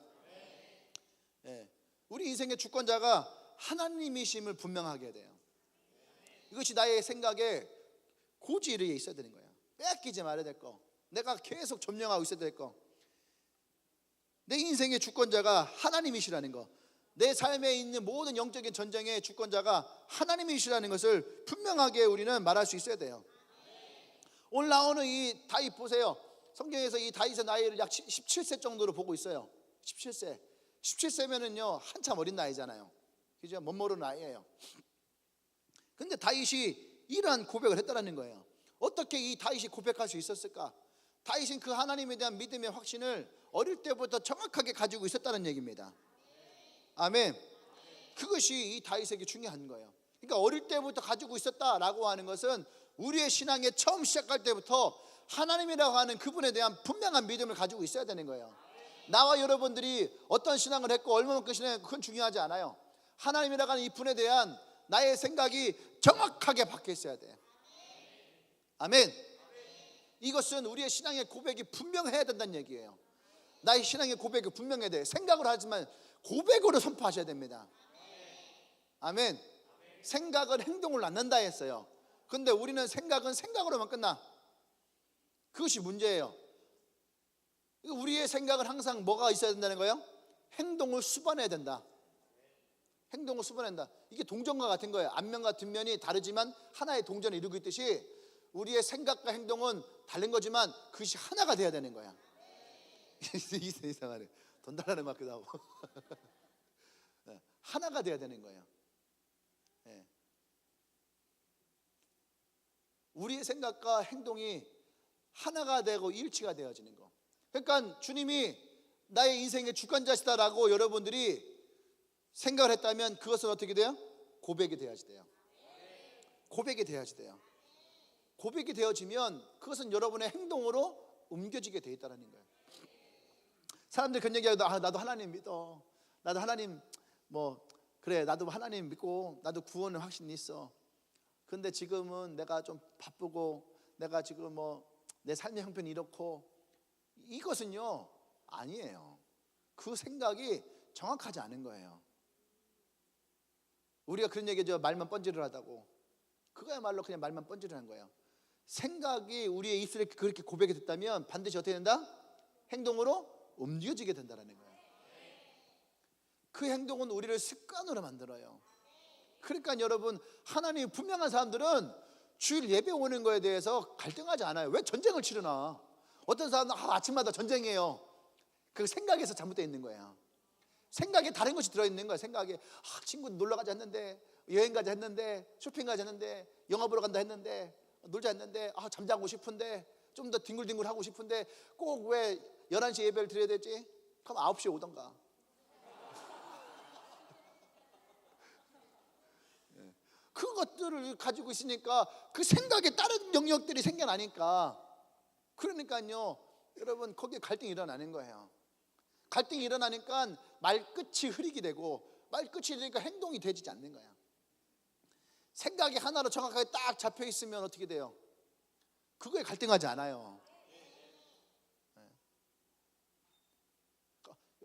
A: 우리 인생의 주권자가 하나님이심을 분명하게 돼요. 이것이 나의 생각에 고지에 있어야 되는 거예요. 빼앗기지 말아야 될 거, 내가 계속 점령하고 있어야 될 거. 내 인생의 주권자가 하나님이시라는 거, 내 삶에 있는 모든 영적인 전쟁의 주권자가 하나님이시라는 것을 분명하게 우리는 말할 수 있어야 돼요. 오늘 나오는 이 다윗 보세요. 성경에서 이 다윗의 나이를 약 17세 정도로 보고 있어요. 17세면은요 한참 어린 나이잖아요. 그죠? 못 모르는 나이예요. 근데 다윗이 이러한 고백을 했다는 거예요. 어떻게 이 다윗이 고백할 수 있었을까? 다윗은 그 하나님에 대한 믿음의 확신을 어릴 때부터 정확하게 가지고 있었다는 얘기입니다. 아멘. 그것이 이 다윗에게 중요한 거예요. 그러니까 어릴 때부터 가지고 있었다라고 하는 것은 우리의 신앙에 처음 시작할 때부터 하나님이라고 하는 그분에 대한 분명한 믿음을 가지고 있어야 되는 거예요. 나와 여러분들이 어떤 신앙을 했고 얼마만큼 신앙했고 그건 중요하지 않아요. 하나님이라고 하는 이 분에 대한 나의 생각이 정확하게 박혀 있어야 돼요. 아멘. 이것은 우리의 신앙의 고백이 분명해야 된다는 얘기예요. 나의 신앙의 고백이 분명해야 돼요. 생각으로 하지만 고백으로 선포하셔야 됩니다. 아멘. 생각은 행동을 낳는다 했어요. 근데 우리는 생각은 생각으로만 끝나. 그것이 문제예요. 우리의 생각은 항상 뭐가 있어야 된다는 거예요? 행동을 수반해야 된다. 행동을 수반한다. 이게 동전과 같은 거예요. 앞면과 뒷면이 다르지만 하나의 동전을 이루고 있듯이 우리의 생각과 행동은 다른 거지만 그것이 하나가 돼야 되는 거야. 이상하네. 돈 달라는 것 같기도 하고. 하나가 돼야 되는 거예요. 우리의 생각과 행동이 하나가 되고 일치가 되어지는 거. 그러니까 주님이 나의 인생의 주권자시다라고 여러분들이 생각을 했다면 그것은 어떻게 돼요? 고백이 돼야지 돼요. 고백이 돼야지 돼요. 고백이 되어지면 그것은 여러분의 행동으로 옮겨지게 돼 있다는 거예요. 사람들이 그런 얘기하고 나도 하나님 믿어. 나도 하나님 그래 나도 하나님 믿고 나도 구원은 확신이 있어. 근데 지금은 내가 좀 바쁘고 내가 지금 내 삶의 형편이 이렇고, 이것은요 아니에요. 그 생각이 정확하지 않은 거예요. 우리가 그런 얘기죠. 말만 번지를 하다고. 그거야말로 그냥 말만 번지를 한 거예요. 생각이 우리의 입술에 그렇게 고백이 됐다면 반드시 어떻게 된다? 행동으로 옮겨지게 된다는 거예요. 그 행동은 우리를 습관으로 만들어요. 그러니까 여러분, 하나님 분명한 사람들은 주일 예배 오는 거에 대해서 갈등하지 않아요. 왜 전쟁을 치르나? 어떤 사람은 아침마다 전쟁이에요. 그 생각에서 잘못되어 있는 거예요. 생각에 다른 것이 들어있는 거예요. 생각에 친구 놀러 가자 했는데, 여행 가자 했는데, 쇼핑 가자 했는데, 영화 보러 간다 했는데, 놀자 했는데, 잠자고 싶은데, 좀 더 뒹굴뒹굴 하고 싶은데 꼭 왜 11시에 예배를 드려야 되지? 그럼 9시에 오던가. 그것들을 가지고 있으니까 그 생각에 다른 영역들이 생겨나니까, 그러니까요 여러분, 거기에 갈등이 일어나는 거예요. 갈등이 일어나니까 말끝이 흐리게 되고, 말끝이 흐리니까 행동이 되지 않는 거야. 생각이 하나로 정확하게 딱 잡혀 있으면 어떻게 돼요? 그거에 갈등하지 않아요.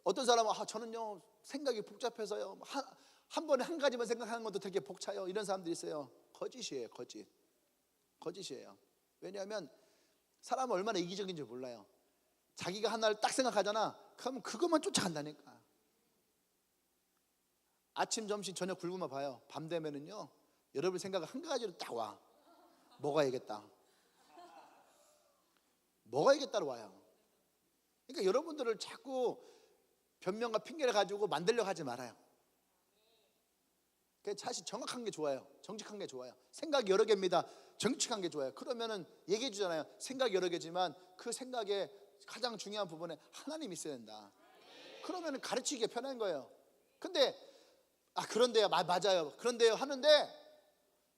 A: 어떤 사람은 저는요 생각이 복잡해서요 한 번에 한 가지만 생각하는 것도 되게 벅차요, 이런 사람들이 있어요. 거짓이에요. 거짓이에요. 왜냐하면 사람은 얼마나 이기적인지 몰라요. 자기가 하나를 딱 생각하잖아. 그러면 그것만 쫓아간다니까. 아침, 점심, 저녁 굶으면 봐요. 밤 되면은요 여러분 생각은 한 가지로 딱 와. 먹어야겠다로 와요. 그러니까 여러분들을 자꾸 변명과 핑계를 가지고 만들려고 하지 말아요. 사실 정확한 게 좋아요. 정직한 게 좋아요. 생각이 여러 개입니다. 정직한 게 좋아요. 그러면은 얘기해 주잖아요. 생각이 여러 개지만 그 생각의 가장 중요한 부분에 하나님이 있어야 된다. 그러면은 가르치기가 편한 거예요. 근데 그런데요, 맞아요, 그런데요 하는데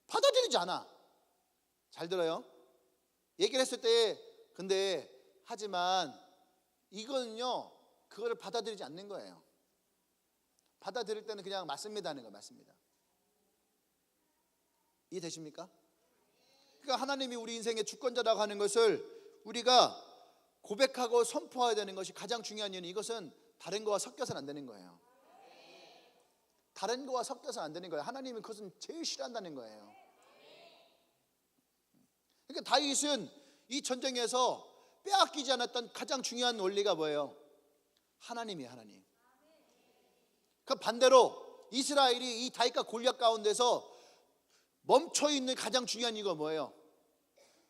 A: 받아들이지 않아. 잘 들어요. 얘기를 했을 때 근데 하지만 이거는요 그거를 받아들이지 않는 거예요. 받아들일 때는 그냥 맞습니다 하는 거예요. 맞습니다. 이해되십니까? 그러니까 하나님이 우리 인생의 주권자라고 하는 것을 우리가 고백하고 선포해야 되는 것이 가장 중요한 이유는, 이것은 다른 거와 섞여서는 안 되는 거예요. 다른 거와 섞여서는 안 되는 거예요. 하나님은 그것은 제일 싫어한다는 거예요. 그러니까 다윗은 이 전쟁에서 빼앗기지 않았던 가장 중요한 원리가 뭐예요? 하나님이에요. 하나님. 그 반대로 이스라엘이 이 다윗과 골리앗 가운데서 멈춰있는 가장 중요한 이유가 뭐예요?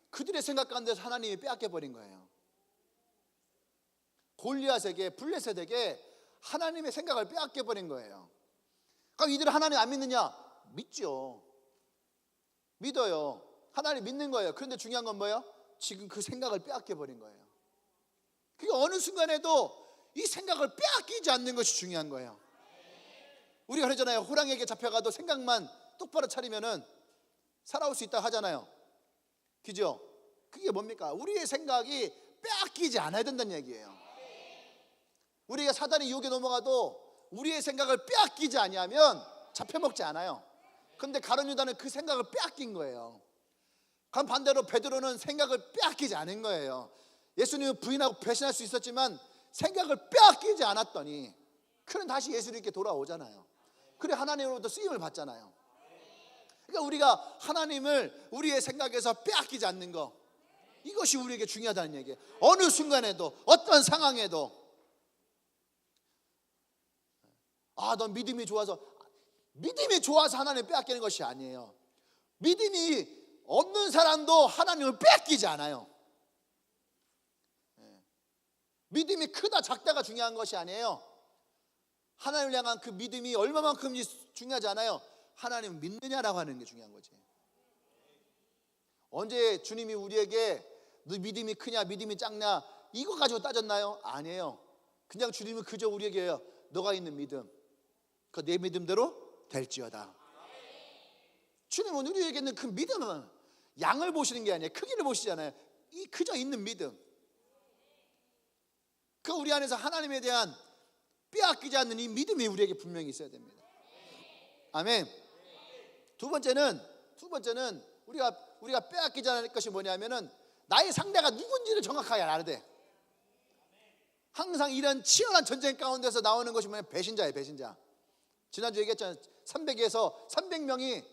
A: 그들의 생각 가운데서 하나님이 빼앗겨버린 거예요. 골리앗에게, 블레셋에게 하나님의 생각을 빼앗겨버린 거예요. 그럼 이들은 하나님 안 믿느냐? 믿죠. 믿어요. 하나님 믿는 거예요. 그런데 중요한 건 뭐예요? 지금 그 생각을 빼앗겨버린 거예요. 그러니까 어느 순간에도 이 생각을 빼앗기지 않는 것이 중요한 거예요. 우리가 그러잖아요. 호랑이에게 잡혀가도 생각만 똑바로 차리면은 살아올 수 있다 하잖아요. 그죠? 그게 뭡니까? 우리의 생각이 빼앗기지 않아야 된다는 얘기예요. 우리가 사단의 유혹에 넘어가도 우리의 생각을 빼앗기지 아니하면 잡혀먹지 않아요. 그런데 가룟 유다는 그 생각을 빼앗긴 거예요. 그럼 반대로 베드로는 생각을 빼앗기지 않은 거예요. 예수님은 부인하고 배신할 수 있었지만 생각을 빼앗기지 않았더니 그는 다시 예수님께 돌아오잖아요. 그래 하나님으로부터 쓰임을 받잖아요. 그러니까 우리가 하나님을 우리의 생각에서 빼앗기지 않는 거, 이것이 우리에게 중요하다는 얘기예요. 어느 순간에도 어떤 상황에도 넌 믿음이 좋아서 하나님 빼앗기는 것이 아니에요. 믿음이 없는 사람도 하나님을 빼앗기지 않아요. 믿음이 크다 작다가 중요한 것이 아니에요. 하나님을 향한 그 믿음이 얼마만큼인지 중요하지 않아요. 하나님을 믿느냐라고 하는 게 중요한 거지. 언제 주님이 우리에게 너 믿음이 크냐 믿음이 작냐 이거 가지고 따졌나요? 아니에요. 그냥 주님은 그저 우리에게요, 너가 있는 믿음, 그 내 믿음대로 될지어다. 주님은 우리에게는 그 믿음은 양을 보시는 게 아니에요. 크기를 보시잖아요. 이 그저 있는 믿음, 그 우리 안에서 하나님에 대한 빼앗기지 않는 이 믿음이 우리에게 분명히 있어야 됩니다. 아멘. 두 번째는 우리가 빼앗기지 않을 것이 뭐냐면은 나의 상대가 누군지를 정확하게 알아야 돼. 항상 이런 치열한 전쟁 가운데서 나오는 것이 뭐냐면 배신자예요. 배신자. 지난주 얘기했잖아요. 300명이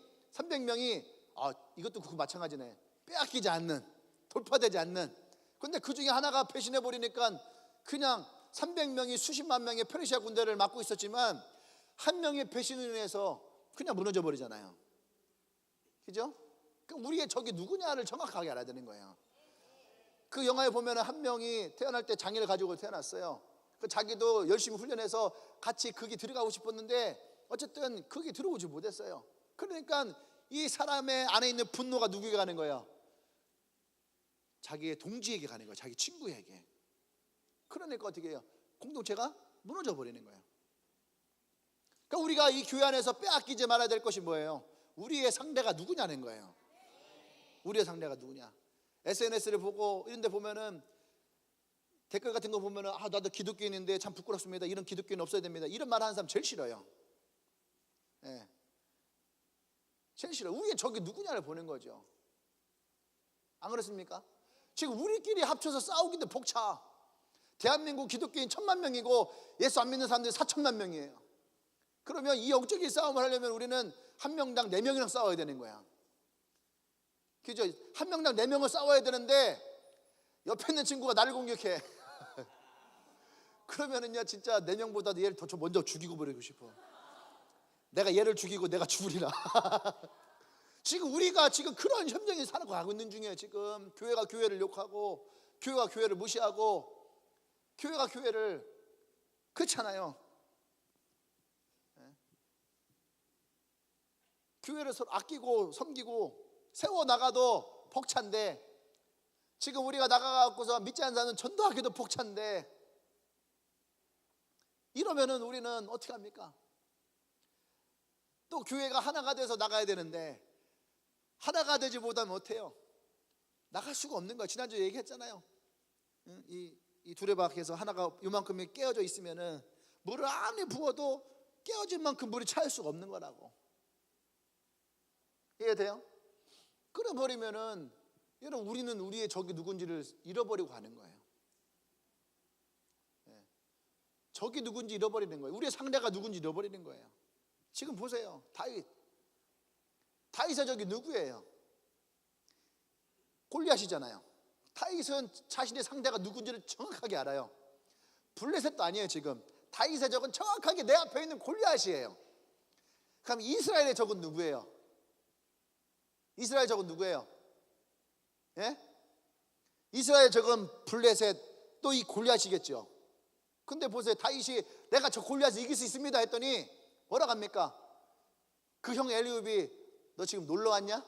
A: 이것도 그거 마찬가지네. 빼앗기지 않는, 돌파되지 않는. 근데 그 중에 하나가 배신해 버리니까 그냥 300명이 수십만 명의 페르시아 군대를 맡고 있었지만 한 명의 배신을 인해서 그냥 무너져 버리잖아요. 그죠? 그러니까 우리의 적이 누구냐를 정확하게 알아야 되는 거예요. 그 영화에 보면 한 명이 태어날 때 장애를 가지고 태어났어요. 그 자기도 열심히 훈련해서 같이 거기 들어가고 싶었는데 어쨌든 거기 들어오지 못했어요. 그러니까 이 사람의 안에 있는 분노가 누구에게 가는 거예요? 자기의 동지에게 가는 거예요. 자기 친구에게. 그러니까 어떻게 해요? 공동체가 무너져 버리는 거예요. 그러니까 우리가 이 교회 안에서 빼앗기지 말아야 될 것이 뭐예요? 우리의 상대가 누구냐는 거예요. 우리의 상대가 누구냐. SNS를 보고 이런 데 보면은 댓글 같은 거 보면은 나도 기독교인인데 참 부끄럽습니다. 이런 기독교인 없어야 됩니다. 이런 말 하는 사람 제일 싫어요. 예. 제일 싫어요. 우리의 적이 누구냐를 보는 거죠. 안 그렇습니까? 지금 우리끼리 합쳐서 싸우기도 벅차. 대한민국 기독교인 1,000만 명이고 예수 안 믿는 사람들이 4천만 명이에요. 그러면 이 영적인 싸움을 하려면 우리는 한 명당 4명이랑 싸워야 되는 거야. 그죠? 한 명당 4명을 싸워야 되는데 옆에 있는 친구가 나를 공격해. 그러면은요 진짜 4명보다도 얘를 더 먼저 죽이고 버리고 싶어. 내가 얘를 죽이고 내가 죽으리라. 지금 우리가 지금 그런 현장에 살아가고 있는 중이에요. 지금 교회가 교회를 욕하고 교회가 교회를 무시하고 교회가 교회를 그렇잖아요. 교회를 서로 아끼고 섬기고 세워나가도 벅찬데 지금 우리가 나가갖고서 믿지 않는 사람은 전도하기도 벅찬데 이러면은 우리는 어떻게 합니까? 또 교회가 하나가 돼서 나가야 되는데 하나가 되지 못하면 어때요? 나갈 수가 없는 거야. 지난주에 얘기했잖아요. 이 두레박에서 하나가 요만큼이 깨어져 있으면은 물을 아무리 부어도 깨어진 만큼 물이 차일 수가 없는 거라고. 이해돼요? 끊어버리면은 여러분 우리는 우리의 적이 누군지를 잃어버리고 가는 거예요. 적이 누군지 잃어버리는 거예요. 우리의 상대가 누군지 잃어버리는 거예요. 지금 보세요. 다윗의 적이 누구예요? 골리앗이잖아요. 다윗은 자신의 상대가 누군지를 정확하게 알아요. 블레셋도 아니에요. 지금 다윗의 적은 정확하게 내 앞에 있는 골리앗이에요. 그럼 이스라엘의 적은 누구예요? 이스라엘 적은 누구예요? 예? 이스라엘 적은 블레셋 또 이 골리앗이겠죠. 근데 보세요. 다윗이 내가 저 골리앗을 이길 수 있습니다 했더니 뭐라고 합니까? 그 형 엘리웁이 너 지금 놀러 왔냐?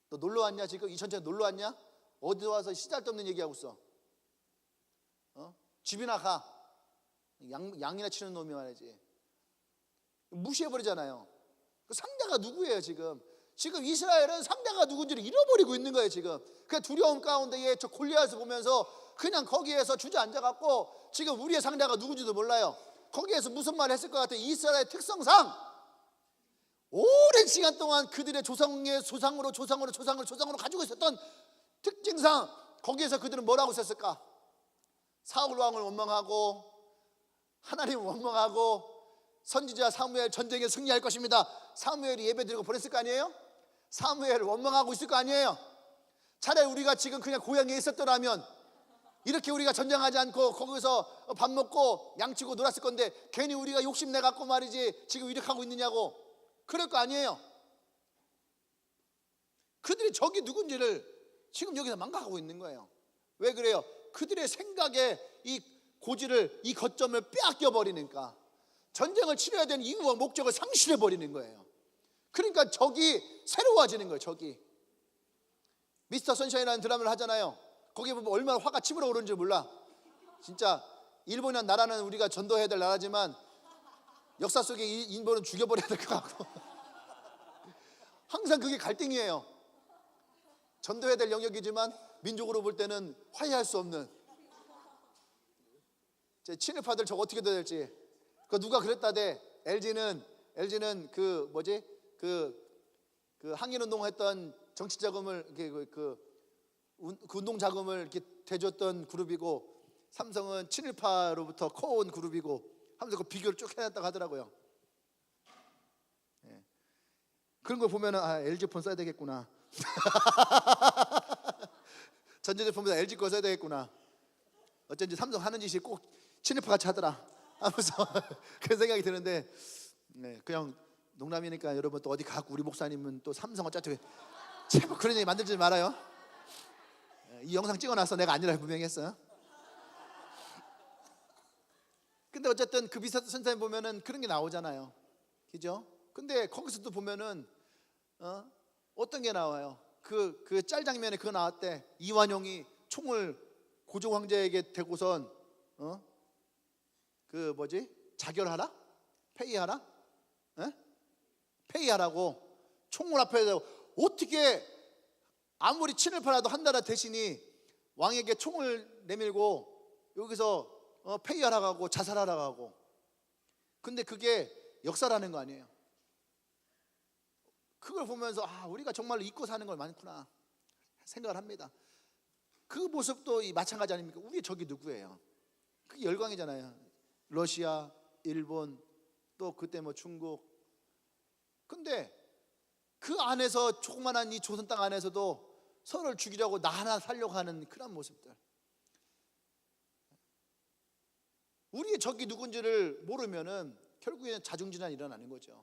A: 너 놀러 왔냐? 지금 이 전체 놀러 왔냐? 어디 와서 시잘데없는 얘기하고 있어. 집이나 가. 양이나 치는 놈이 말이지. 무시해버리잖아요. 그 상대가 누구예요 지금? 지금 이스라엘은 상대가 누군지를 잃어버리고 있는 거예요 지금. 그 두려움 가운데에 저 골리앗을 보면서 그냥 거기에서 주저앉아갖고 지금 우리의 상대가 누군지도 몰라요. 거기에서 무슨 말을 했을 것 같아요? 이스라엘 특성상 오랜 시간 동안 그들의 조상의 조상으로 가지고 있었던 특징상 거기에서 그들은 뭐라고 썼을까? 사울 왕을 원망하고 하나님을 원망하고 선지자 사무엘 전쟁에 승리할 것입니다. 사무엘이 예배드리고 보냈을 거 아니에요? 사무엘을 원망하고 있을 거 아니에요? 차라리 우리가 지금 그냥 고향에 있었더라면 이렇게 우리가 전쟁하지 않고 거기서 밥 먹고 양치고 놀았을 건데 괜히 우리가 욕심내갖고 말이지 지금 이렇게 하고 있느냐고. 그럴 거 아니에요. 그들의 적이 누군지를 지금 여기서 망각하고 있는 거예요. 왜 그래요? 그들의 생각에 이 고지를 이 거점을 빼앗겨 버리니까 전쟁을 치러야 되는 이유와 목적을 상실해 버리는 거예요. 그러니까 적이 새로워지는 거예요. 적이. 미스터 선샤인이라는 드라마를 하잖아요. 거기 보면 얼마나 화가 치밀어 오르는지 몰라. 진짜 일본이란 나라는 우리가 전도해야 될 나라지만 역사 속에 일본은 죽여버려야 될 것 같고 항상 그게 갈등이에요. 전도해야 될 영역이지만 민족으로 볼 때는 화해할 수 없는. 제 친일파들 저거 어떻게 돼야 될지. 그 누가 그랬다대. LG는 그 뭐지 그 항일 운동했던 정치 자금을 그 운동 자금을 이렇게 대줬던 그룹이고 삼성은 친일파로부터 커온 그룹이고 하면서 그 비교를 쭉 해놨다고 하더라고요. 예. 그런 걸 보면은 LG폰 써야 되겠구나. 전자제품보다 LG 거 써야 되겠구나. 어쩐지 삼성 하는 짓이 꼭 친일파 같이 하더라 하면서 그런 생각이 드는데 네, 그냥 농담이니까 여러분 또 어디 가고 우리 목사님은 또 삼성 어쩌고 제발 그런 얘기 만들지 말아요. 이 영상 찍어놨어. 내가 아니라 분명히 했어요. 근데 어쨌든 그 비서 선생님 보면은 그런 게 나오잖아요. 그죠? 근데 거기서도 보면은 어떤 게 나와요? 그 짤 장면에 그거 나왔대. 이완용이 총을 고조 황제에게 대고선 그 뭐지? 자결하라? 페이하라? 페이하라고 총을 앞에 대고 어떻게 아무리 친을 팔아도 한 나라 대신이 왕에게 총을 내밀고 여기서 페이하라고 하고 자살하라고 하고. 근데 그게 역사라는 거 아니에요. 그걸 보면서 우리가 정말로 잊고 사는 걸 많구나 생각을 합니다. 그 모습도 마찬가지 아닙니까? 우리 적이 누구예요? 그게 열강이잖아요. 러시아, 일본, 또 그때 뭐 중국. 근데 그 안에서 조그만한 이 조선 땅 안에서도 서로를 죽이려고 나 하나 살려고 하는 그런 모습들. 우리의 적이 누군지를 모르면은 결국에는 자중질환이 일어나는 거죠.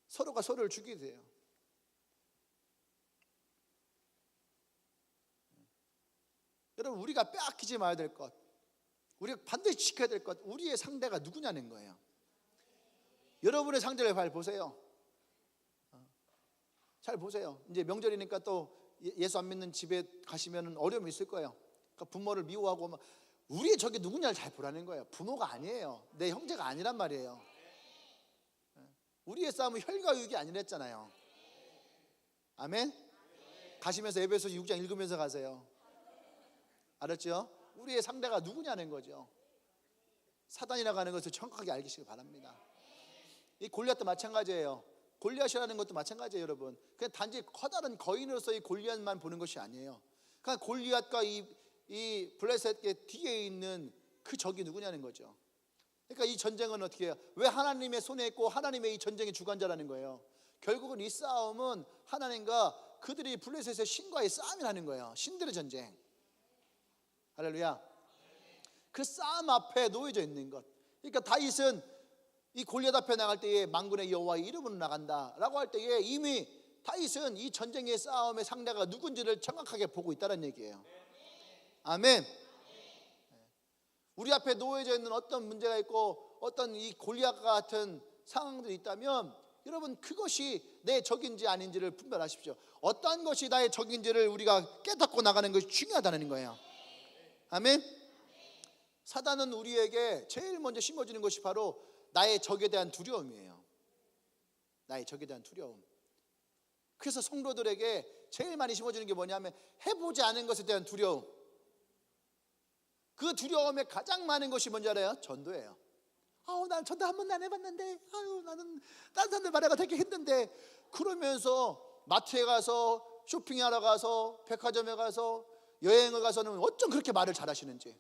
A: 서로가 서로를 죽이게 돼요. 여러분, 우리가 빼앗기지 말아야 될 것, 우리가 반드시 지켜야 될 것, 우리의 상대가 누구냐는 거예요. 여러분의 상대를 잘 보세요. 잘 보세요. 이제 명절이니까 또 예수 안 믿는 집에 가시면 어려움이 있을 거예요. 그러니까 부모를 미워하고 막. 우리의 적이 누구냐를 잘 보라는 거예요. 부모가 아니에요. 내 형제가 아니란 말이에요. 우리의 싸움은 혈과 육이 아니랬잖아요. 아멘. 가시면서 에베소서 6장 읽으면서 가세요. 알았죠? 우리의 상대가 누구냐는 거죠. 사단이라고 하는 것을 정확하게 알기시기 바랍니다. 이 골리앗도 마찬가지예요. 골리앗이라는 것도 마찬가지예요, 여러분. 그냥 단지 커다란 거인으로서의 골리앗만 보는 것이 아니에요. 그러니까 골리앗과 이 블레셋의 뒤에 있는 그 적이 누구냐는 거죠. 그러니까 이 전쟁은 어떻게 해요? 왜 하나님의 손에 있고 하나님의 이 전쟁의 주관자라는 거예요. 결국은 이 싸움은 하나님과 그들이 블레셋의 신과의 싸움이라는 거예요. 신들의 전쟁. 할렐루야. 그 싸움 앞에 놓여져 있는 것. 그러니까 다윗은 이 골리앗 앞에 나갈 때에 만군의 여호와의 이름으로 나간다라고 할 때에 이미 다윗은 이 전쟁의 싸움의 상대가 누군지를 정확하게 보고 있다는 얘기예요. 아멘. 우리 앞에 놓여져 있는 어떤 문제가 있고 어떤 이 골리앗과 같은 상황들이 있다면 여러분, 그것이 내 적인지 아닌지를 분별하십시오. 어떠한 것이 나의 적인지를 우리가 깨닫고 나가는 것이 중요하다는 거예요. 아멘. 사단은 우리에게 제일 먼저 심어주는 것이 바로 나의 적에 대한 두려움이에요. 나의 적에 대한 두려움. 그래서 성도들에게 제일 많이 심어주는 게 뭐냐면 해보지 않은 것에 대한 두려움. 그 두려움에 가장 많은 것이 뭔지 알아요? 전도예요. 난 전도 한 번도 안 해봤는데, 나는 다른 사람들 말해가 되게 했는데, 그러면서 마트에 가서 쇼핑하러 가서 백화점에 가서 여행을 가서는 어쩜 그렇게 말을 잘하시는지.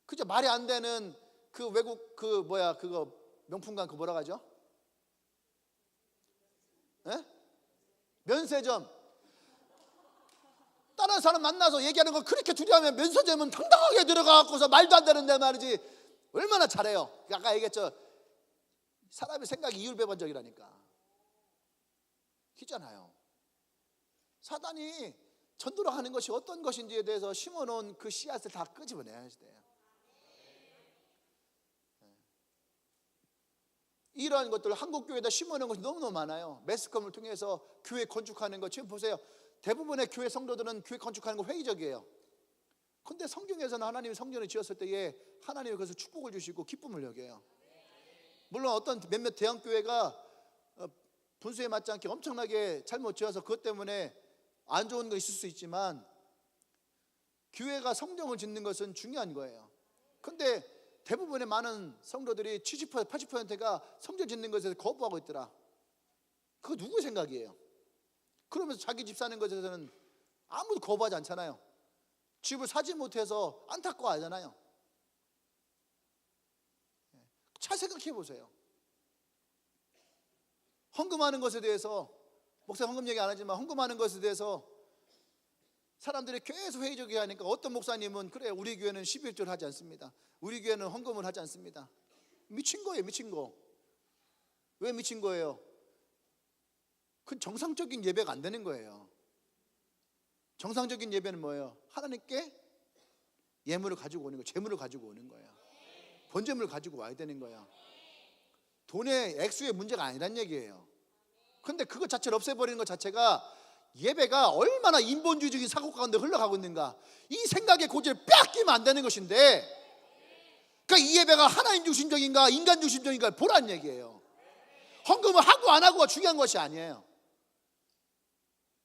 A: 그죠? 말이 안 되는 그 외국 그거 명품관 그 뭐라 하죠? 면세점. 다른 사람 만나서 얘기하는 거 그렇게 두려워하면 면세점은 당당하게 들어가고서 말도 안 되는데 말이지 얼마나 잘해요. 아까 얘기했죠. 사람의 생각이 이율배반적이라니까. 있잖아요. 사단이 전도를 하는 것이 어떤 것인지에 대해서 심어놓은 그 씨앗을 다 끄집어내야 돼요. 이러한 것들 한국교회에다 심어놓은 것이 너무너무 많아요. 매스컴을 통해서 교회 건축하는 것 지금 보세요. 대부분의 교회 성도들은 교회 건축하는 거 회의적이에요. 그런데 성경에서는 하나님이 성전을 지었을 때에 하나님이 그것을 축복을 주시고 기쁨을 여겨요. 물론 어떤 몇몇 대형교회가 분수에 맞지 않게 엄청나게 잘못 지어서 그것 때문에 안 좋은 거 있을 수 있지만 교회가 성전을 짓는 것은 중요한 거예요. 그런데 대부분의 많은 성도들이 70%, 80%가 성전 짓는 것에서 거부하고 있더라. 그거 누구의 생각이에요? 그러면서 자기 집 사는 것에서는 아무도 거부하지 않잖아요. 집을 사지 못해서 안타까워하잖아요. 잘 생각해 보세요. 헌금하는 것에 대해서, 목사 헌금 얘기 안 하지만 헌금하는 것에 대해서 사람들이 계속 회의적이 하니까 어떤 목사님은 그래 우리 교회는 11조를 하지 않습니다. 우리 교회는 헌금을 하지 않습니다. 미친 거예요, 미친 거. 왜 미친 거예요? 그 정상적인 예배가 안 되는 거예요. 정상적인 예배는 뭐예요? 하나님께 예물을 가지고 오는 거예요. 재물을 가지고 오는 거예요. 번제물을 가지고 와야 되는 거예요. 돈의 액수의 문제가 아니란 얘기예요. 근데 그것 자체를 없애버리는 것 자체가 예배가 얼마나 인본주의적인 사고 가운데 흘러가고 있는가, 이 생각의 고지를 빼앗기면 안 되는 것인데, 그러니까 이 예배가 하나님 중심적인가 인간 중심적인가를 보라는 얘기예요. 헌금을 하고 안 하고가 중요한 것이 아니에요.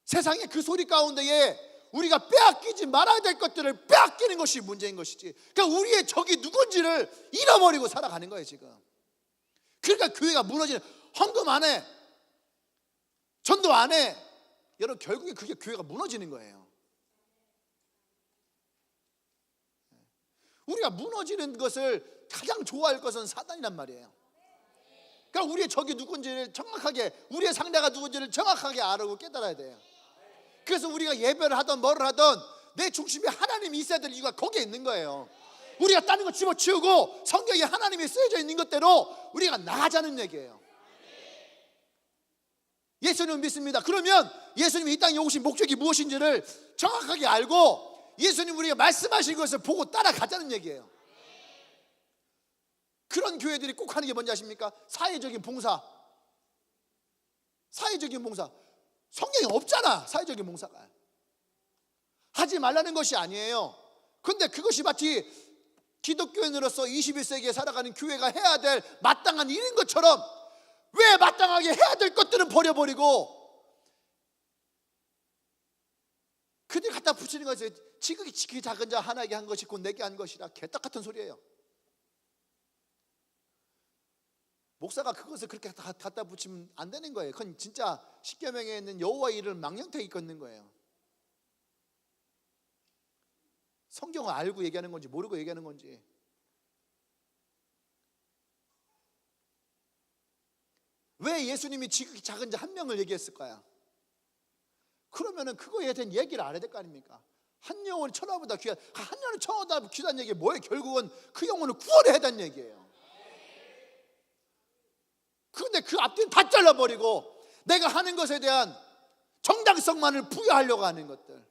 A: 세상의 그 소리 가운데에 우리가 빼앗기지 말아야 될 것들을 빼앗기는 것이 문제인 것이지, 그러니까 우리의 적이 누군지를 잃어버리고 살아가는 거예요 지금. 그러니까 교회가 무너지는, 헌금 안 해, 전도 안 해, 여러분 결국에 그게 교회가 무너지는 거예요. 우리가 무너지는 것을 가장 좋아할 것은 사단이란 말이에요. 그러니까 우리의 적이 누군지를 정확하게, 우리의 상대가 누군지를 정확하게 알고 깨달아야 돼요. 그래서 우리가 예배를 하든 뭐를 하든 내 중심에 하나님이 있어야 될 이유가 거기에 있는 거예요. 우리가 다른 거 집어치우고 성경에 하나님이 쓰여져 있는 것대로 우리가 나가자는 얘기예요. 예수님을 믿습니다. 그러면 예수님이 이 땅에 오신 목적이 무엇인지를 정확하게 알고 예수님 우리가 말씀하신 것을 보고 따라가자는 얘기예요. 그런 교회들이 꼭 하는 게 뭔지 아십니까? 사회적인 봉사. 사회적인 봉사. 성경에 없잖아, 사회적인 봉사가. 하지 말라는 것이 아니에요. 근데 그것이 마치 기독교인으로서 21세기에 살아가는 교회가 해야 될 마땅한 일인 것처럼, 왜 마땅하게 해야 될 것들은 버려버리고 그들 갖다 붙이는 것이 지극히 작은 자 하나에게 한 것이 곧 내게 한 것이라, 개떡 같은 소리예요. 목사가 그것을 그렇게 갖다 붙이면 안 되는 거예요. 그건 진짜 십계명에 있는 여호와의 일을 망령되게 이끄는 거예요. 성경을 알고 얘기하는 건지 모르고 얘기하는 건지. 왜 예수님이 지극히 작은 자 한 명을 얘기했을까요? 그러면은 그거에 대한 얘기를 알아야 될 거 아닙니까? 한 영혼이 천하보다 귀한, 한 영혼이 천하보다 귀한 얘기 뭐예요? 결국은 그 영혼을 구원해야 된다는 얘기예요. 그런데 그 앞뒤는 다 잘라버리고 내가 하는 것에 대한 정당성만을 부여하려고 하는 것들.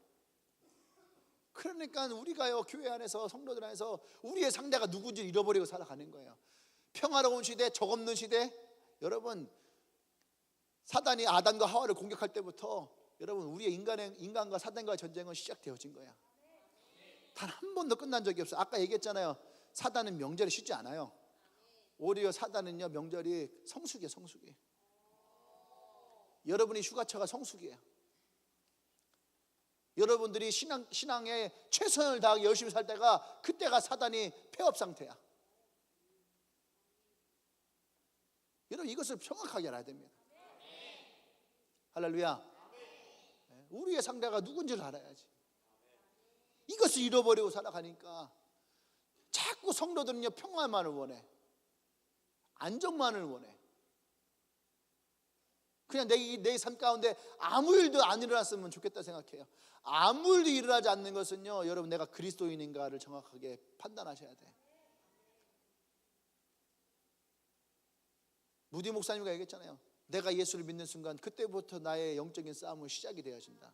A: 그러니까 우리가요, 교회 안에서, 성도들 안에서 우리의 상대가 누군지 잃어버리고 살아가는 거예요. 평화로운 시대, 적 없는 시대. 여러분, 사단이 아담과 하와를 공격할 때부터 여러분 우리의 인간과 사단과의 전쟁은 시작되어진 거야. 단 한 번도 끝난 적이 없어요. 아까 얘기했잖아요. 사단은 명절이 쉽지 않아요. 오히려 사단은요, 명절이 성수기예요. 성수기. 여러분이 휴가처가 성수기예요. 여러분들이 신앙에 최선을 다하게 열심히 살 때가, 그때가 사단이 폐업 상태야. 여러분 이것을 정확하게 알아야 됩니다. 할렐루야. 우리의 상대가 누군지를 알아야지. 이것을 잃어버리고 살아가니까 자꾸 성도들은요, 평화만을 원해, 안정만을 원해. 그냥 내 삶 가운데 아무 일도 안 일어났으면 좋겠다 생각해요. 아무 일도 일어나지 않는 것은요, 여러분 내가 그리스도인인가를 정확하게 판단하셔야 돼. 무디 목사님과 얘기했잖아요. 내가 예수를 믿는 순간 그때부터 나의 영적인 싸움은 시작이 되어진다.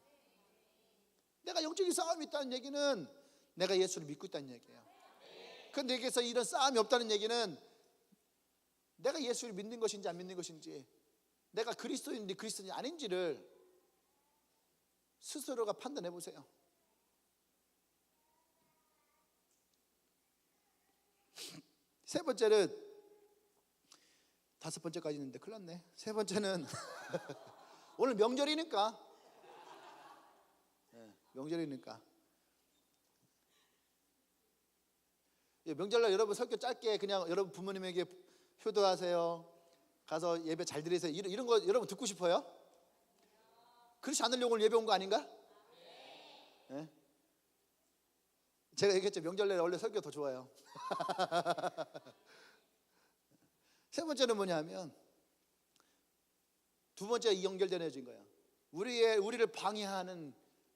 A: 내가 영적인 싸움이 있다는 얘기는 내가 예수를 믿고 있다는 얘기예요. 그런데 내게서 이런 싸움이 없다는 얘기는 내가 예수를 믿는 것인지 안 믿는 것인지, 내가 그리스도인인지 그리스도인이 아닌지를 스스로가 판단해 보세요. 세 번째는, 다섯 번째까지 있는데 큰일 났네. 세 번째는 오늘 명절이니까, 명절이니까 명절날 여러분 설교 짧게 그냥 여러분 부모님에게 효도하세요, 가서 예배 잘 드리세요, 이런 거 여러분 듣고 싶어요? 그렇지 않으려고 오늘 예배 온 거 아닌가? 네? 제가 얘기했죠. 명절날 원래 설교 더 좋아요. 세 번째는 뭐냐면, 두 번째 연결되어진 거예요. 우리를 방해하는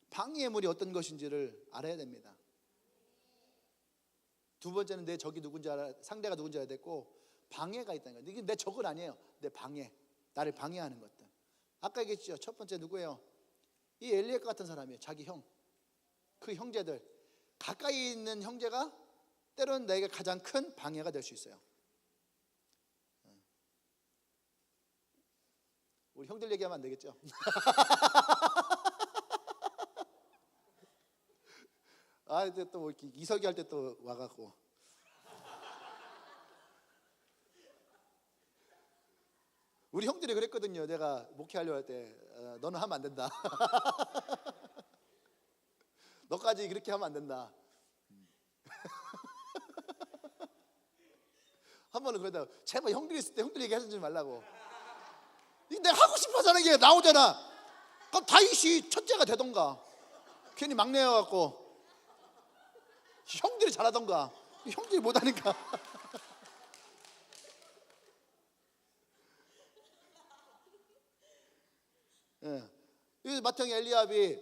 A: 방해물이 어떤 것인지를 알아야 됩니다. 두 번째는 내 적이 누군지 상대가 누군지 알아야 됐고, 방해가 있다는 거예요. 이게 내 적은 아니에요. 내 방해, 나를 방해하는 것들. 아까 얘기했죠. 첫 번째 누구예요? 이 엘리압 같은 사람이에요. 자기 형, 그 형제들, 가까이 있는 형제가 때로는 내게 가장 큰 방해가 될 수 있어요. 우리 형들 얘기하면 안 되겠죠? 아, 이제 또 이설기 할 때 또 와갖고 우리 형들이 그랬거든요. 내가 목회하려고 할 때 너는 하면 안 된다. 너까지 그렇게 하면 안 된다. 한 번은 그러다가 제발 형들이 있을 때 형들이 얘기하지 말라고. 내가 하고 싶어서 하는 게 나오잖아. 그럼 다윗이 첫째가 되던가, 괜히 막내여갖고 형들이 잘하던가, 형들이 못하니까. 예. 이 맏형 엘리압이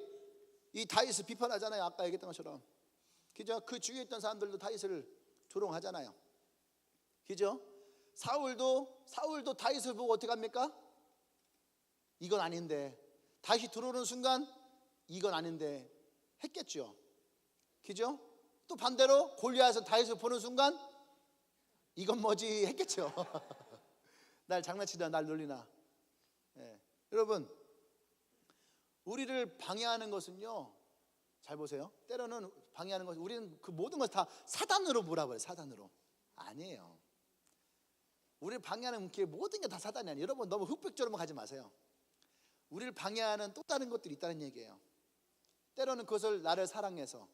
A: 이 다윗을 비판하잖아요. 아까 얘기했던 것처럼. 그죠? 그 주위에 있던 사람들도 다윗을 조롱하잖아요. 그죠? 사울도 다윗을 보고 어떻게 합니까? 이건 아닌데, 다윗이 들어오는 순간 이건 아닌데 했겠죠. 그죠? 또 반대로 골리앗은 다윗을 보는 순간 이건 뭐지 했겠죠. 날 장난치다, 날 놀리나. 예. 여러분, 우리를 방해하는 것은요, 잘 보세요. 때로는 방해하는 것은, 우리는 그 모든 것을 다 사단으로 몰아버려요. 사단으로. 아니에요. 우리를 방해하는 게 모든 게 다 사단이 아니에요. 여러분, 너무 흑백조로만 가지 마세요. 우리를 방해하는 또 다른 것들이 있다는 얘기예요. 때로는 그것을 나를 사랑해서,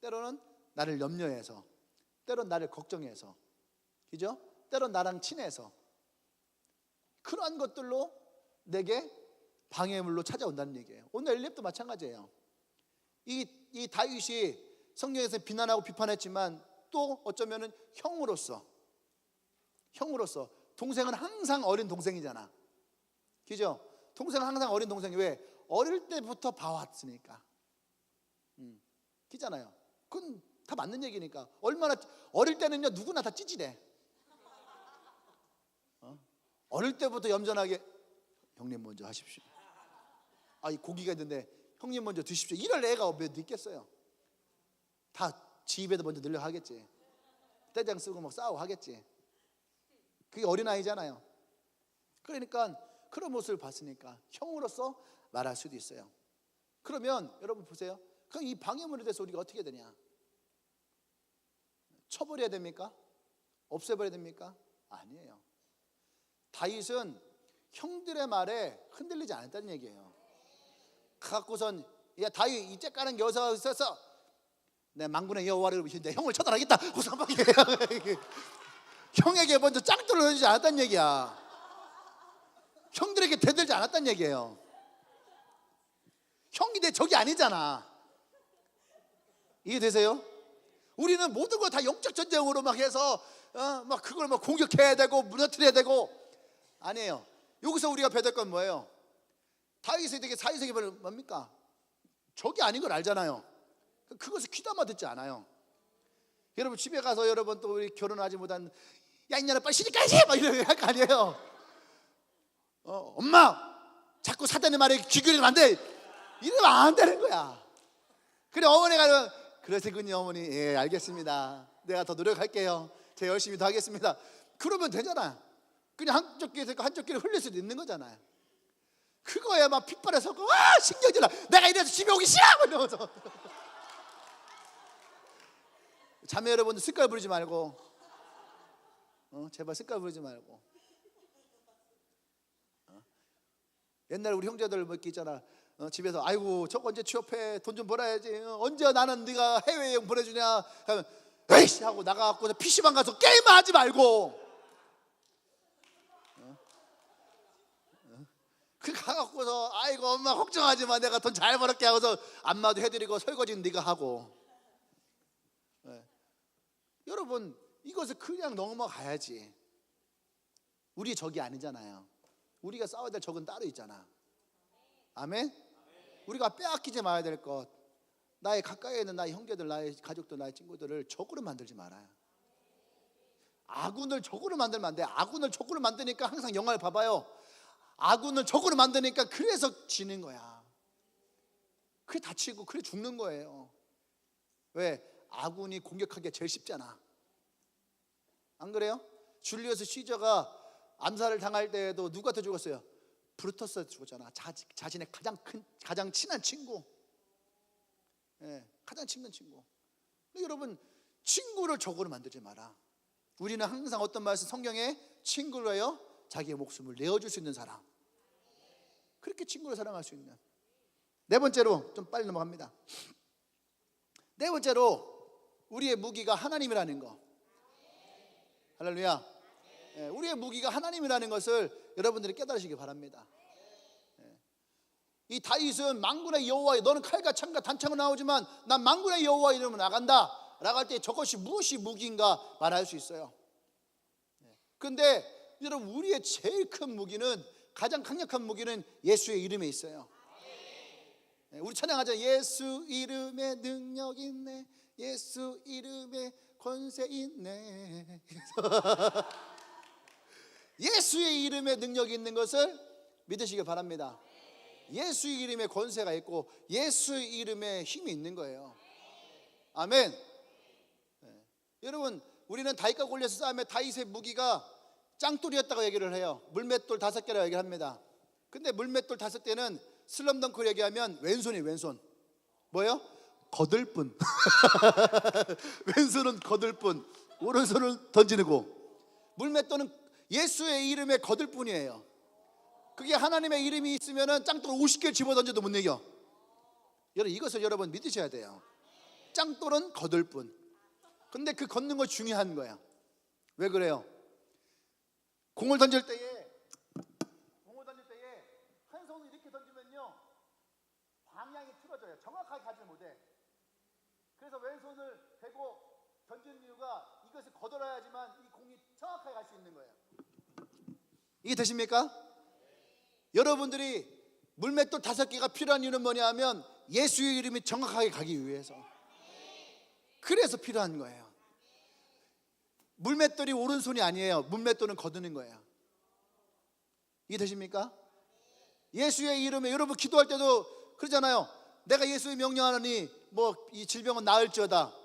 A: 때로는 나를 염려해서, 때로는 나를 걱정해서, 그죠? 때로는 나랑 친해서, 그러한 것들로 내게 방해물로 찾아온다는 얘기예요. 오늘 엘리압도 마찬가지예요. 이 다윗이 성경에서 비난하고 비판했지만 또 어쩌면은 형으로서 동생은 항상 어린 동생이잖아. 그죠? 동생은 항상 어린 동생이 왜? 어릴 때부터 봐왔으니까. 그잖아요. 그건 다 맞는 얘기니까. 얼마나 어릴 때는요, 누구나 다 찌질해. 어릴 때부터 염전하게 형님 먼저 하십시오. 이 고기가 있는데 형님 먼저 드십시오. 이럴 애가 몇 있겠어요. 다 집에도 먼저 늘려 하겠지. 떼장 쓰고 막 싸우고 하겠지. 그게 어린아이잖아요. 그러니까 그런 모습을 봤으니까 형으로서 말할 수도 있어요. 그러면 여러분 보세요. 그럼 이 방해물에 대해서 우리가 어떻게 해야 되냐? 쳐버려야 됩니까? 없애버려야 됩니까? 아니에요. 다윗은 형들의 말에 흔들리지 않았다는 얘기예요. 갖고선 야 다윗 이제 까는 게 어디서 있었어? 내 만군의 여호와를 내 형을 처단하겠다. 형에게 먼저 짱돌을 던지지 않았다는 얘기야. 형들에게 대들지 않았다는 얘기예요. 형이 내 적이 아니잖아. 이해되세요? 우리는 모든 걸 다 영적 전쟁으로 막 해서 막 그걸 막 공격해야 되고 무너뜨려야 되고. 아니에요. 여기서 우리가 배울 건 뭐예요? 다윗에게 사위세계 뭡니까? 적이 아닌 걸 알잖아요. 그것을 귀담아 듣지 않아요. 여러분 집에 가서 여러분 또 우리 결혼하지 못한 야 이년아 빨리 시집가야지 막 이렇게 할 거 아니에요. 엄마 자꾸 사단의 말에 귀 기울이면 안 돼. 이러면 안 되는 거야. 그래 어머니가 그러시군요 어머니. 예 알겠습니다. 내가 더 노력할게요. 제가 열심히 더 하겠습니다. 그러면 되잖아. 그냥 한쪽 귀에서 한쪽 귀를 흘릴 수도 있는 거잖아요. 그거야 막 핏발에서 신경질나. 내가 이래서 집에 오기 싫어 이러면서. 자매 여러분들 습관 부리지 말고 제발 습관 부리지 말고. 옛날에 우리 형제들 뭐 이렇게 있잖아. 집에서 아이고 저거 언제 취업해 돈 좀 벌어야지. 언제 나는 네가 해외여행 보내주냐 하면 에이씨 하고 나가갖고 PC방 가서 게임만 하지 말고 그 가갖고서 아이고 엄마 걱정하지 마 내가 돈 잘 벌었게 하고서 안마도 해드리고 설거지는 네가 하고. 여러분 이것을 그냥 넘어가야지. 우리 적이 아니잖아요. 우리가 싸워야 될 적은 따로 있잖아. 아멘? 우리가 빼앗기지 말아야 될 것, 나의 가까이에 있는 나의 형제들, 나의 가족들, 나의 친구들을 적으로 만들지 말아요. 아군을 적으로 만들면 안 돼. 아군을 적으로 만드니까 항상 영화를 봐봐요. 아군을 적으로 만드니까 그래서 지는 거야. 그래 다치고 그래 죽는 거예요. 왜? 아군이 공격하기가 제일 쉽잖아. 안 그래요? 줄리어스 시저가 암살을 당할 때에도 누구한테 죽었어요? 브루터스한테 죽었잖아. 자신의 가장 친한 친구. 예, 가장 친한 친구. 여러분, 친구를 적으로 만들지 마라. 우리는 항상 어떤 말씀 성경에 친구를 하여 자기의 목숨을 내어줄 수 있는 사람, 그렇게 친구를 사랑할 수 있는. 네 번째로, 좀 빨리 넘어갑니다. 네 번째로 우리의 무기가 하나님이라는 거. 할렐루야. 우리의 무기가 하나님이라는 것을 여러분들이 깨달으시기 바랍니다. 이 다윗은 만군의 여호와, 너는 칼과 창과 단창으로 나오지만 난 만군의 여호와 이름으로 나간다 라고 할 때 저것이 무엇이 무기인가 말할 수 있어요. 그런데 여러분, 우리의 제일 큰 무기는, 가장 강력한 무기는 예수의 이름에 있어요. 우리 찬양하자. 예수 이름에 능력 있네, 예수 이름에 권세 있네. 예수의 이름에 능력이 있는 것을 믿으시기 바랍니다. 예수의 이름에 권세가 있고 예수의 이름에 힘이 있는 거예요. 아멘. 여러분, 우리는 다윗과 골리앗의 싸움에 다윗의 무기가 짱돌이었다고 얘기를 해요. 물맷돌 5개라고 얘기를 합니다. 근데 물맷돌 5개는 슬럼덩크로 얘기하면 왼손이에요. 왼손. 뭐예요? 거들뿐. 왼손은 거들뿐, 오른손은 던지는 거. 물맷돌은 예수의 이름에 거들뿐이에요. 그게 하나님의 이름이 있으면 짱돌 50개를 집어던져도 못 이겨. 여러분, 이것을 여러분 믿으셔야 돼요. 짱돌은 거들뿐. 근데 그 걷는 거 중요한 거야. 왜 그래요? 공을 던질 때에 한 손을 이렇게 던지면요, 방향이 틀어져요. 정확하게 가지 못해. 그래서 왼손을 대고 던지는 이유가 이것을 거들어야지만 이 공이 정확하게 갈 수 있는 거예요. 이게 되십니까? 여러분들이 물맷돌 5개가 필요한 이유는 뭐냐 하면 예수의 이름이 정확하게 가기 위해서. 그래서 필요한 거예요. 물맷돌이 오른손이 아니에요. 물맷돌은 거두는 거예요. 이게 되십니까? 예수의 이름에, 여러분 기도할 때도 그러잖아요. 내가 예수의 명령하노니 뭐 이 질병은 나을지어다.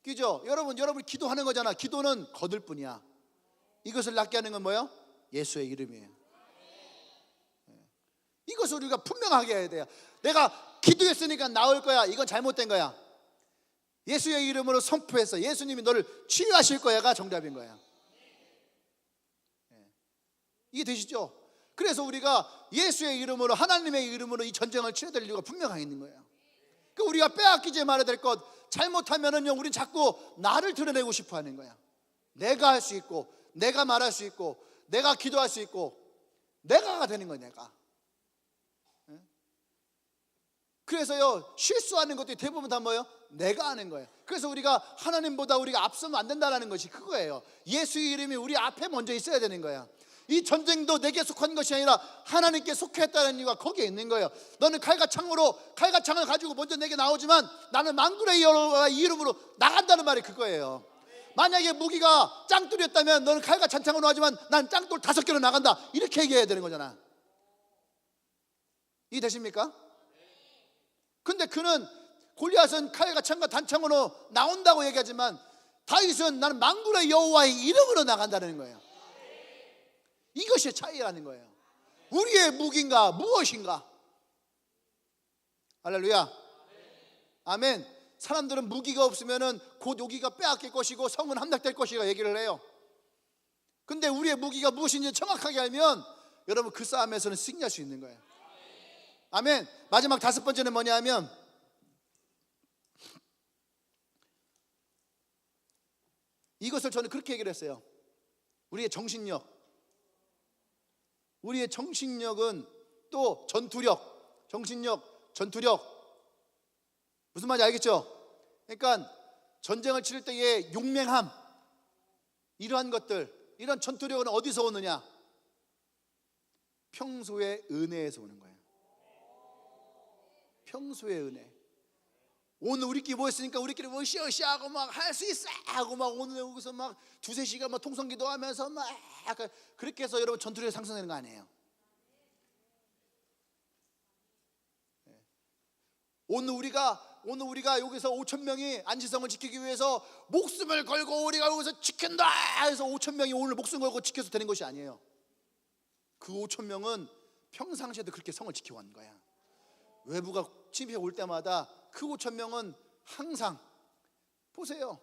A: 그죠? 여러분 기도하는 거잖아. 기도는 거둘 뿐이야. 이것을 낫게 하는 건 뭐예요? 예수의 이름이에요. 이것을 우리가 분명하게 해야 돼요. 내가 기도했으니까 나을 거야, 이건 잘못된 거야. 예수의 이름으로 선포해서 예수님이 너를 치유하실 거야가 정답인 거야. 이게 되시죠? 그래서 우리가 예수의 이름으로, 하나님의 이름으로 이 전쟁을 치러야 될 이유가 분명하게 있는 거예요. 그러니까 우리가 빼앗기지 말아야 될 것, 잘못하면은요, 우린 자꾸 나를 드러내고 싶어 하는 거야. 내가 할 수 있고, 내가 말할 수 있고, 내가 기도할 수 있고, 내가가 되는 거야, 내가. 그래서요, 실수하는 것들이 대부분 다 뭐예요? 내가 하는 거예요. 그래서 우리가 하나님보다 우리가 앞서면 안 된다는 것이 그거예요. 예수의 이름이 우리 앞에 먼저 있어야 되는 거야. 이 전쟁도 내게 속한 것이 아니라 하나님께 속했다는 이유가 거기에 있는 거예요. 너는 칼과 창을 가지고 먼저 내게 나오지만 나는 만군의 여호와의 이름으로 나간다는 말이 그거예요. 만약에 무기가 짱돌이었다면 너는 칼과 찬창으로 하지만 난 짱돌 5개로 나간다, 이렇게 얘기해야 되는 거잖아. 이해 되십니까? 근데 그는, 골리앗은 칼과 창과 단창으로 나온다고 얘기하지만 다윗은 나는 만군의 여호와의 이름으로 나간다는 거예요. 이것이 차이라는 거예요. 우리의 무기인가 무엇인가? 할렐루야. 아멘. 사람들은 무기가 없으면은 곧 여기가 빼앗길 것이고 성은 함락될 것이라 얘기를 해요. 근데 우리의 무기가 무엇인지 정확하게 알면 여러분 그 싸움에서는 승리할 수 있는 거예요. 아멘. 마지막 5번째는 뭐냐 하면 이것을 저는 그렇게 얘기를 했어요. 우리의 정신력. 우리의 정신력은 또 전투력. 정신력, 전투력. 무슨 말인지 알겠죠? 그러니까 전쟁을 치를 때의 용맹함, 이러한 것들, 이런 전투력은 어디서 오느냐? 평소의 은혜에서 오는 거예요. 평소의 은혜. 오늘 우리끼리 모였으니까 우리끼리 뭐 으쌰으쌰하고 막 할 수 있어 하고 막 오늘 여기서 막 두세 시간 막 통성기도 하면서 막 그렇게 해서 여러분 전투력이 상승되는 거 아니에요. 오늘 우리가 여기서 5천 명이 안지성을 지키기 위해서 목숨을 걸고 우리가 여기서 지킨다 해서 5천 명이 오늘 목숨 걸고 지켜서 되는 것이 아니에요. 그 5천 명은 평상시에도 그렇게 성을 지켜온 거야. 외부가 침입해 올 때마다 그 5천 명은 항상 보세요.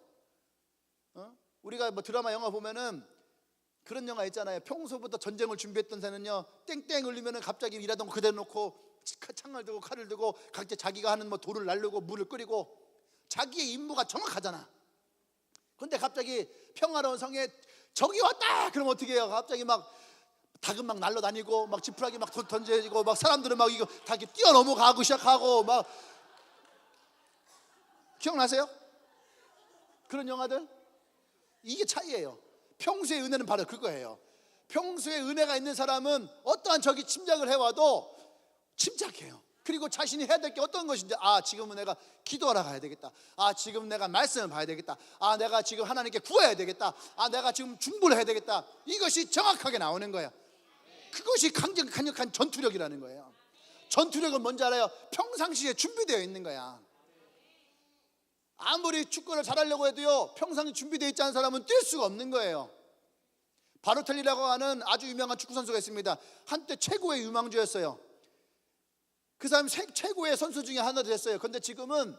A: 우리가 뭐 드라마 영화 보면은 그런 영화 있잖아요. 평소부터 전쟁을 준비했던 새는요 땡땡 울리면은 갑자기 일하던 거 그대로 놓고 창을 들고 칼을 들고 각자 자기가 하는 뭐 돌을 날르고 물을 끓이고 자기의 임무가 정확하잖아. 근데 갑자기 평화로운 성에 적이 왔다 그러면 어떻게 해요? 갑자기 막 닭은 막 날라다니고 막 지푸라기 막 던져지고 막 사람들은 막 이거 다 이렇게 뛰어넘어가고 시작하고 막 기억나세요? 그런 영화들? 이게 차이예요. 평소의 은혜는 바로 그거예요. 평소에 은혜가 있는 사람은 어떠한 적이 침략을 해와도 침착해요. 그리고 자신이 해야 될 게 어떤 것인지, 지금은 내가 기도하러 가야 되겠다. 지금 내가 말씀을 봐야 되겠다. 내가 지금 하나님께 구해야 되겠다. 내가 지금 중보를 해야 되겠다. 이것이 정확하게 나오는 거야. 그것이 강력한 전투력이라는 거예요. 전투력은 뭔지 알아요? 평상시에 준비되어 있는 거야. 아무리 축구를 잘하려고 해도요 평상시 준비되어 있지 않은 사람은 뛸 수가 없는 거예요. 바로텔리라고 하는 아주 유명한 축구 선수가 있습니다. 한때 최고의 유망주였어요. 그 사람이 최고의 선수 중에 하나 됐어요. 그런데 지금은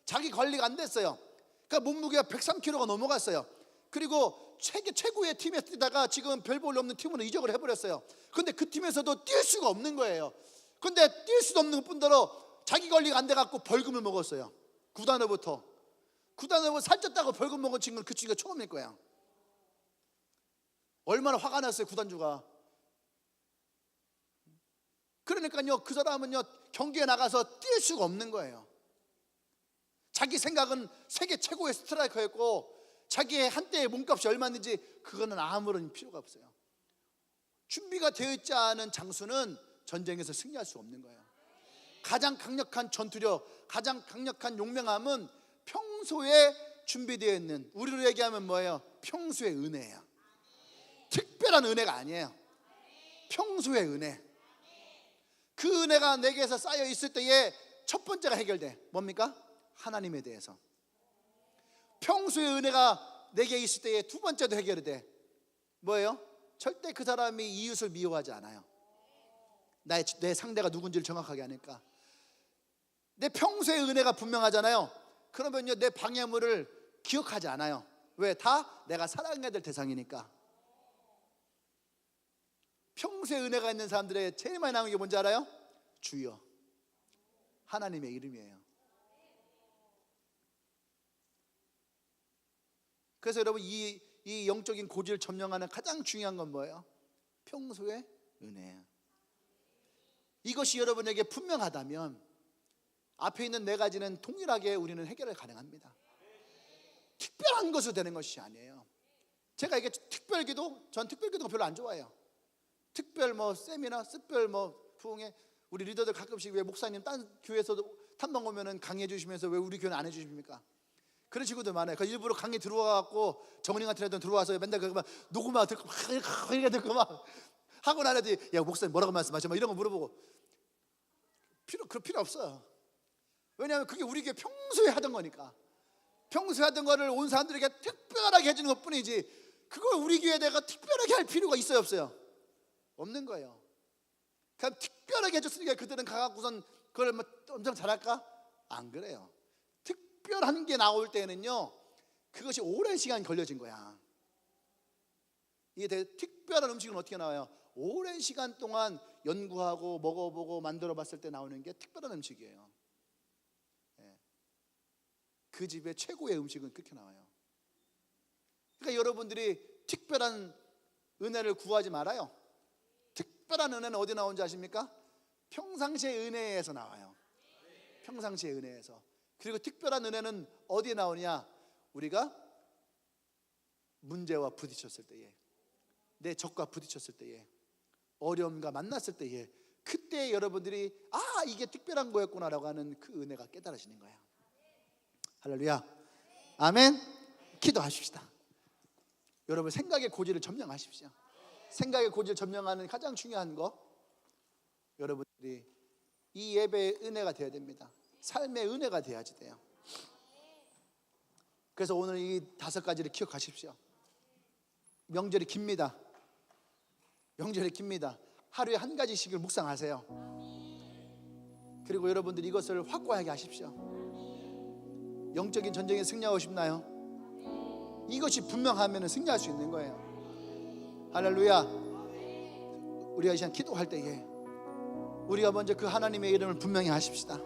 A: 자기 관리가 안 됐어요. 그러니까 몸무게가 103kg가 넘어갔어요. 그리고 최고의 팀에 뛰다가 지금 별 볼 없는 팀으로 이적을 해버렸어요. 그런데 그 팀에서도 뛸 수가 없는 거예요. 그런데 뛸 수도 없는 뿐더러 자기 관리가 안 돼갖고 벌금을 먹었어요. 구단으로부터 살쪘다고 벌금 먹은 친구는 그 친구가 처음일 거야. 얼마나 화가 났어요 구단주가. 그러니까요 그 사람은요 경기에 나가서 뛸 수가 없는 거예요. 자기 생각은 세계 최고의 스트라이커였고 자기의 한때의 몸값이 얼마인지 그거는 아무런 필요가 없어요. 준비가 되어 있지 않은 장수는 전쟁에서 승리할 수 없는 거예요. 가장 강력한 전투력, 가장 강력한 용맹함은 평소에 준비되어 있는, 우리로 얘기하면 뭐예요? 평소의 은혜예요. 특별한 은혜가 아니에요. 평소의 은혜. 그 은혜가 내게서 쌓여 있을 때에 첫 번째가 해결돼. 뭡니까? 하나님에 대해서. 평소의 은혜가 내게 있을 때에 두 번째도 해결이 돼. 뭐예요? 절대 그 사람이 이웃을 미워하지 않아요. 내 상대가 누군지를 정확하게 아니까. 내 평소의 은혜가 분명하잖아요. 그러면요 내 방해물을 기억하지 않아요. 왜? 다 내가 사랑해야 될 대상이니까. 평소에 은혜가 있는 사람들의 제일 많이 나오는 게 뭔지 알아요? 주여, 하나님의 이름이에요. 그래서 여러분 이 영적인 고지를 점령하는 가장 중요한 건 뭐예요? 평소의 은혜예요. 이것이 여러분에게 분명하다면 앞에 있는 네 가지는 동일하게 우리는 해결이 가능합니다. 특별한 것으로 되는 것이 아니에요. 제가 이게 특별기도, 전 특별기도가 별로 안 좋아해요. 특별 뭐 세미나, 특별 뭐 부흥회, 우리 리더들 가끔씩 왜 목사님 딴 교회에서도 탐방 오면은 강의해 주시면서 왜 우리 교회는 안 해주십니까? 그런 친구들 많아요. 그 일부러 강의 들어와갖고 정은이 같은 애들 들어와서 맨날 그거 막 녹음하고 듣고 막 이렇게 듣고 막 하고 나는데 야 목사님 뭐라고 말씀하셔? 막 이런 거 물어보고 그럴 필요 없어요. 왜냐하면 그게 우리 교회 평소에 하던 거니까. 평소에 하던 거를 온 사람들에게 특별하게 해주는 것 뿐이지 그걸 우리 교회에 내가 특별하게 할 필요가 있어요 없어요? 없는 거예요. 그냥 특별하게 해줬으니까 그들은 가갖고선 그걸 뭐 엄청 잘할까? 안 그래요. 특별한 게 나올 때는요 그것이 오랜 시간 걸려진 거야. 이게 되게 특별한 음식은 어떻게 나와요? 오랜 시간 동안 연구하고 먹어보고 만들어 봤을 때 나오는 게 특별한 음식이에요. 그 집의 최고의 음식은 그렇게 나와요. 그러니까 여러분들이 특별한 은혜를 구하지 말아요. 특별한 은혜는 어디 나오는지 아십니까? 평상시의 은혜에서 나와요. 평상시의 은혜에서. 그리고 특별한 은혜는 어디에 나오냐? 우리가 문제와 부딪혔을 때에, 내 적과 부딪혔을 때에, 어려움과 만났을 때에, 그때 여러분들이 이게 특별한 거였구나라고 하는 그 은혜가 깨달아지는 거야. 할렐루야. 아멘. 기도하십시다. 여러분 생각의 고지를 점령하십시오. 생각의 고지를 점령하는 가장 중요한 거, 여러분들이 이 예배의 은혜가 되어야 됩니다. 삶의 은혜가 돼야지 돼요. 그래서 오늘 이 5가지를 기억하십시오. 명절이 깁니다. 명절이 깁니다. 하루에 1가지씩을 묵상하세요. 그리고 여러분들이 이것을 확고하게 하십시오. 영적인 전쟁에 승리하고 싶나요? 이것이 분명하면 승리할 수 있는 거예요. 할렐루야. 우리가 이 시간 기도할 때에 우리가 먼저 그 하나님의 이름을 분명히 하십시다.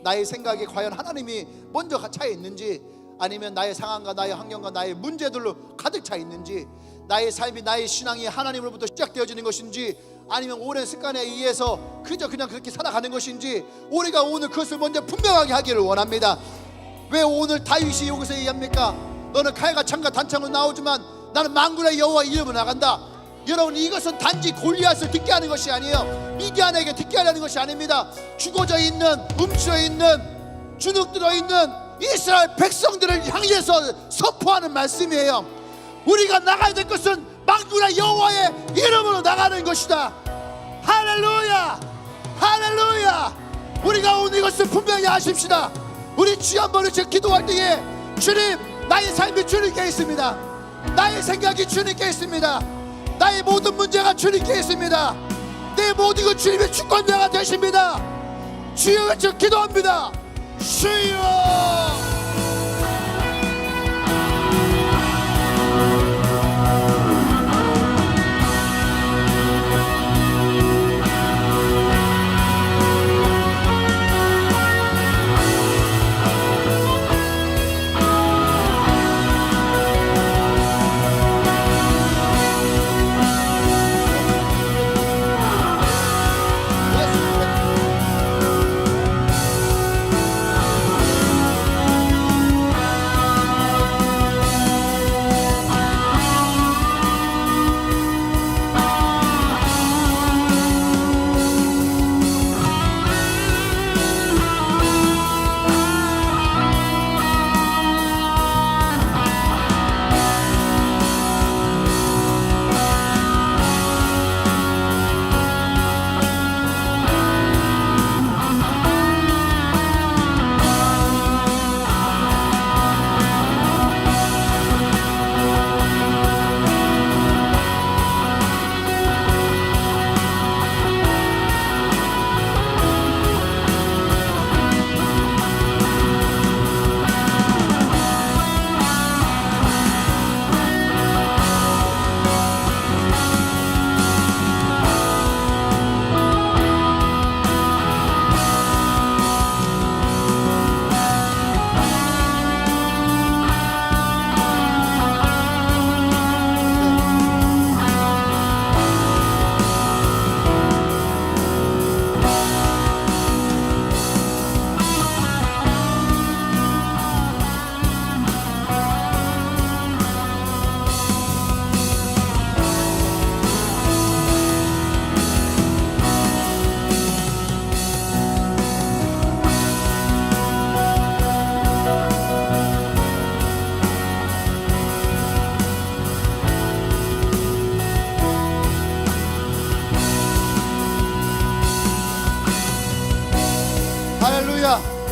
A: 나의 생각에 과연 하나님이 먼저 차 있는지, 아니면 나의 상황과 나의 환경과 나의 문제들로 가득 차 있는지, 나의 삶이, 나의 신앙이 하나님으로부터 시작되어지는 것인지, 아니면 오랜 습관에 의해서 그냥 그렇게 살아가는 것인지, 우리가 오늘 그것을 먼저 분명하게 하기를 원합니다. 왜 오늘 다윗이 여기서 얘기합니까? 너는 칼과 창과 단창으로 나오지만 나는 만군의 여호와 이름으로 나간다. 여러분, 이것은 단지 골리앗을 듣게 하는 것이 아니에요. 미디안에게 듣게 하려는 것이 아닙니다. 죽어져 있는, 훔쳐 있는, 주눅들어 있는 이스라엘 백성들을 향해서 선포하는 말씀이에요. 우리가 나가야 될 것은 만군의 여호와의 이름으로 나가는 것이다. 할렐루야, 할렐루야. 우리가 오늘 이것을 분명히 하십시다. 우리 주여 한번 기도할 때에, 주님, 나의 삶이 주님께 있습니다. 나의 생각이 주님께 있습니다. 나의 모든 문제가 주님께 있습니다. 내 모든 것 주님의 주권자가 되십니다. 주여 외쳐 기도합니다. 주여.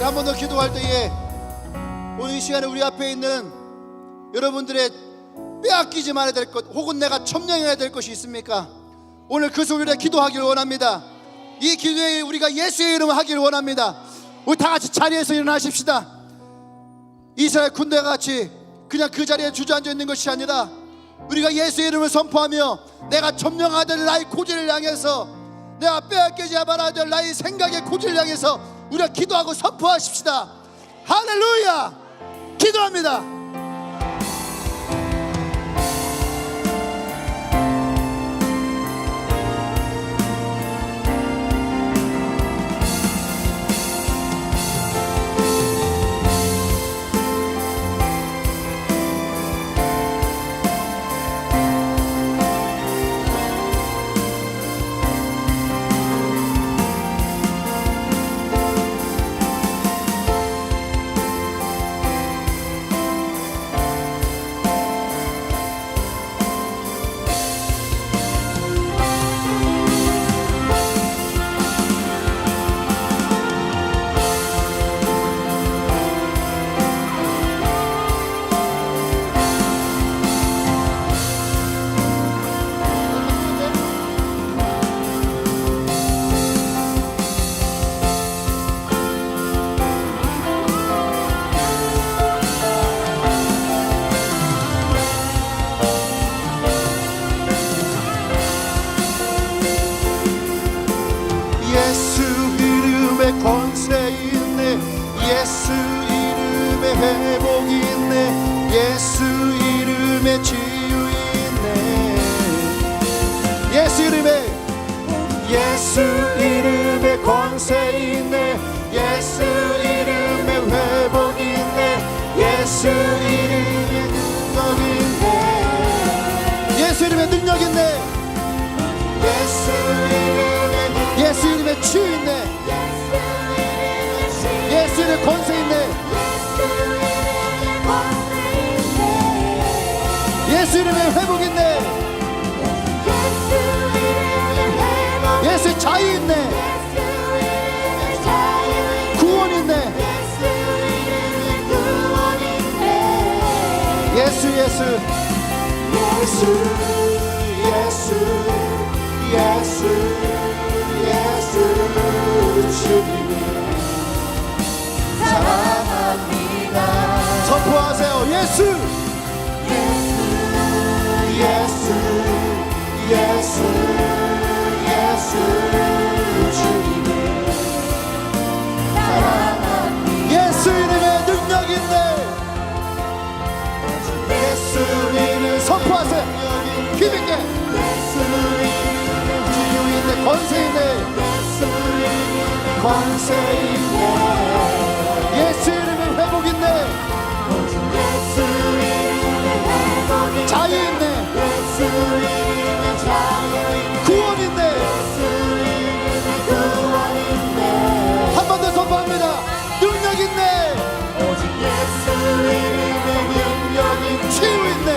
A: 한 번 더 기도할 때에, 오늘 이 시간에 우리 앞에 있는 여러분들의 빼앗기지 말아야 될 것, 혹은 내가 점령해야 될 것이 있습니까? 오늘 그 소리를 기도하기를 원합니다. 이 기도에 우리가 예수의 이름을 하기를 원합니다. 우리 다 같이 자리에서 일어나십시다. 이스라엘 군대가 같이 그냥 그 자리에 주저앉아 있는 것이 아니라, 우리가 예수의 이름을 선포하며 내가 점령해야 될 나의 고지를 향해서, 내가 빼앗기지 말아야 될 나의 생각의 고지를 향해서 우리가 기도하고 선포하십시다. 할렐루야. 기도합니다. 예수 이름에 권세 있네. 예수 이름에 회복이 있네. 예수 이름에 치유 있네. 예수 이름에 권세 있네. 예수 이름에 회복이 있네. 예수 이름에 능력 있네. 예수 이름에 능력 있네. 예수 이름에 치유 있네. 예수 이름에 권세 있네. 예수 이름에 회복 있네. 예수 자유 있네. 구원 있네. 예수 예수 예수 예수 예수 예수 주님을 사랑합니다. 선포하세요. 예수 예수 예수 예수 주님을 사랑합니다. 예수 이름에 능력 있네. 예수 이름 선포하세요. 힘있게. 예수 이름 치유 있네. 권세 있네. 권세 있네. 예수 이름에 회복 있네. 자유 있네. 구원 있네. 한 번 더 선포합니다. 능력 있네. 치유 있네.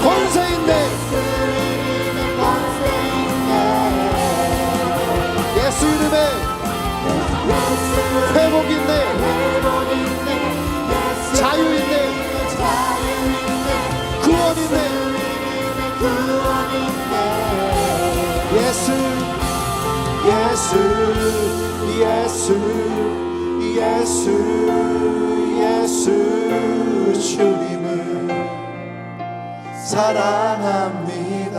A: 권세 있네. 예수 이름에 회복 있네. 자유 있네. 구원 있네. 예수 예수 예수 예수 예수 주님을 사랑합니다.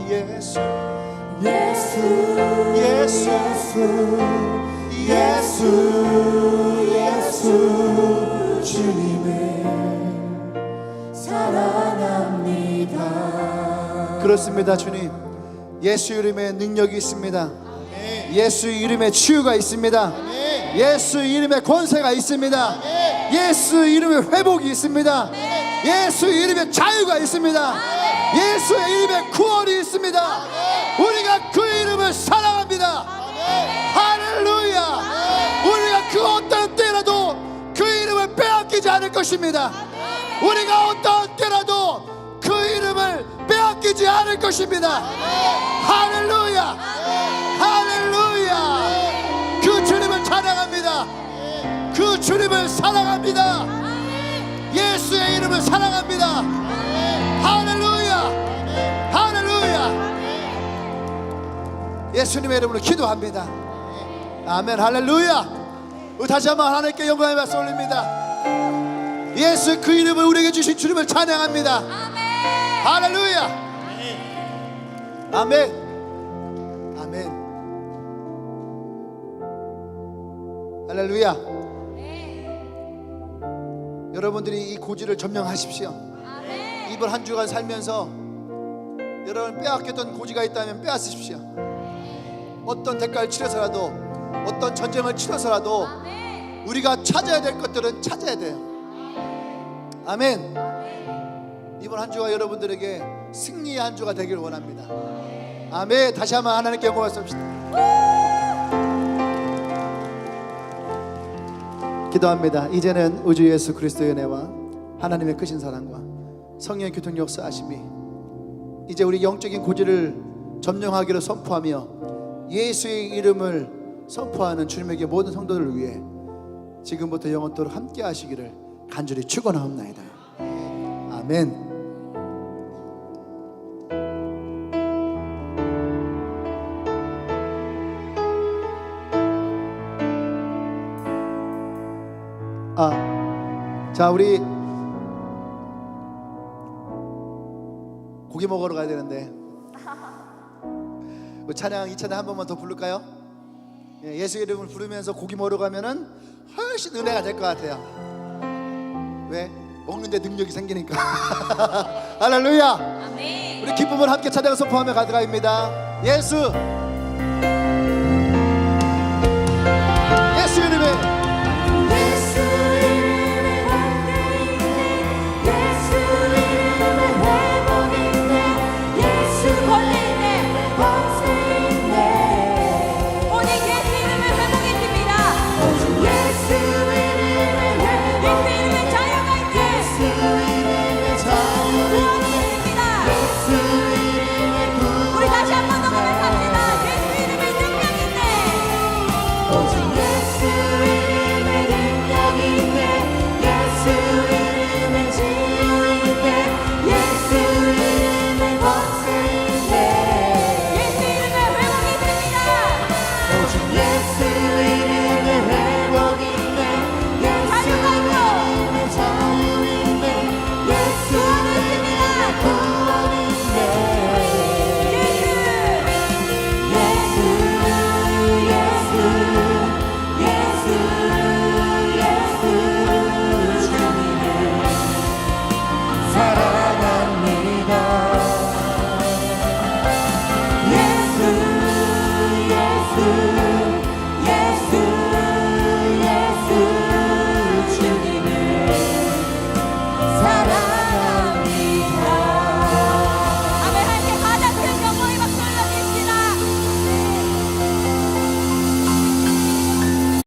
A: 예수 예수 예수 예수 예수 주님을 사랑합니다. 그렇습니다. 주님, 예수 이름에 능력이 있습니다. 예수 이름에 치유가 있습니다. 예수 이름에 권세가 있습니다. 예수 이름에 회복이 있습니다. 예수 이름에 자유가 있습니다. 예수의 이름에 구원이 있습니다. 우리가 그 이름을 사랑합니다. 할렐루야. 우리가 그 어떤 때라도 그 이름을 빼앗기지 않을 것입니다. 우리가 어떤 때라도 그 이름을 빼앗기지 않을 것입니다. 할렐루야. 할렐루야. 그 주님을 찬양합니다. 그 주님을 사랑합니다. 예수의 이름을 사랑합니다. 할렐루야. 할렐루야. 예수님의 이름으로 기도합니다. 아멘. 할렐루야. 다시 한번 하나님께 영광의 말씀 올립니다. 예수 그 이름을 우리에게 주신 주님을 찬양합니다. 할렐루야. 아멘. 아멘. 할렐루야. 여러분들이 이 고지를 점령하십시오. 이번 한 주간 살면서 여러분 빼앗겼던 고지가 있다면 빼앗으십시오. 어떤 대가를 치러서라도, 어떤 전쟁을 치러서라도 우리가 찾아야 될 것들은 찾아야 돼요. 아멘. 이번 한 주가 여러분들에게 승리의 한 주가 되길 원합니다. 아멘. 다시 한번 하나님께 영광을 쏩시다. 기도합니다. 이제는 우주 예수 그리스도의 은혜와 하나님의 크신 사랑과 성령의 교통 역사하심이 이제 우리 영적인 고지를 점령하기로 선포하며 예수의 이름을 선포하는 주님에게 모든 성도들을 위해 지금부터 영원토록 함께 하시기를 간절히 축원하옵나이다. 아멘. 자, 우리 고기 먹으러 가야 되는데 우리 찬양 이 찬양 한 번만 더 부를까요? 예, 예수 이름을 부르면서 고기 먹으러 가면은 훨씬 은혜가 될 것 같아요. 왜? 먹는데 능력이 생기니까. 할렐루야.
B: 아멘.
A: 우리 기쁨을 함께 찬양 선포하며 가득합니다. 예수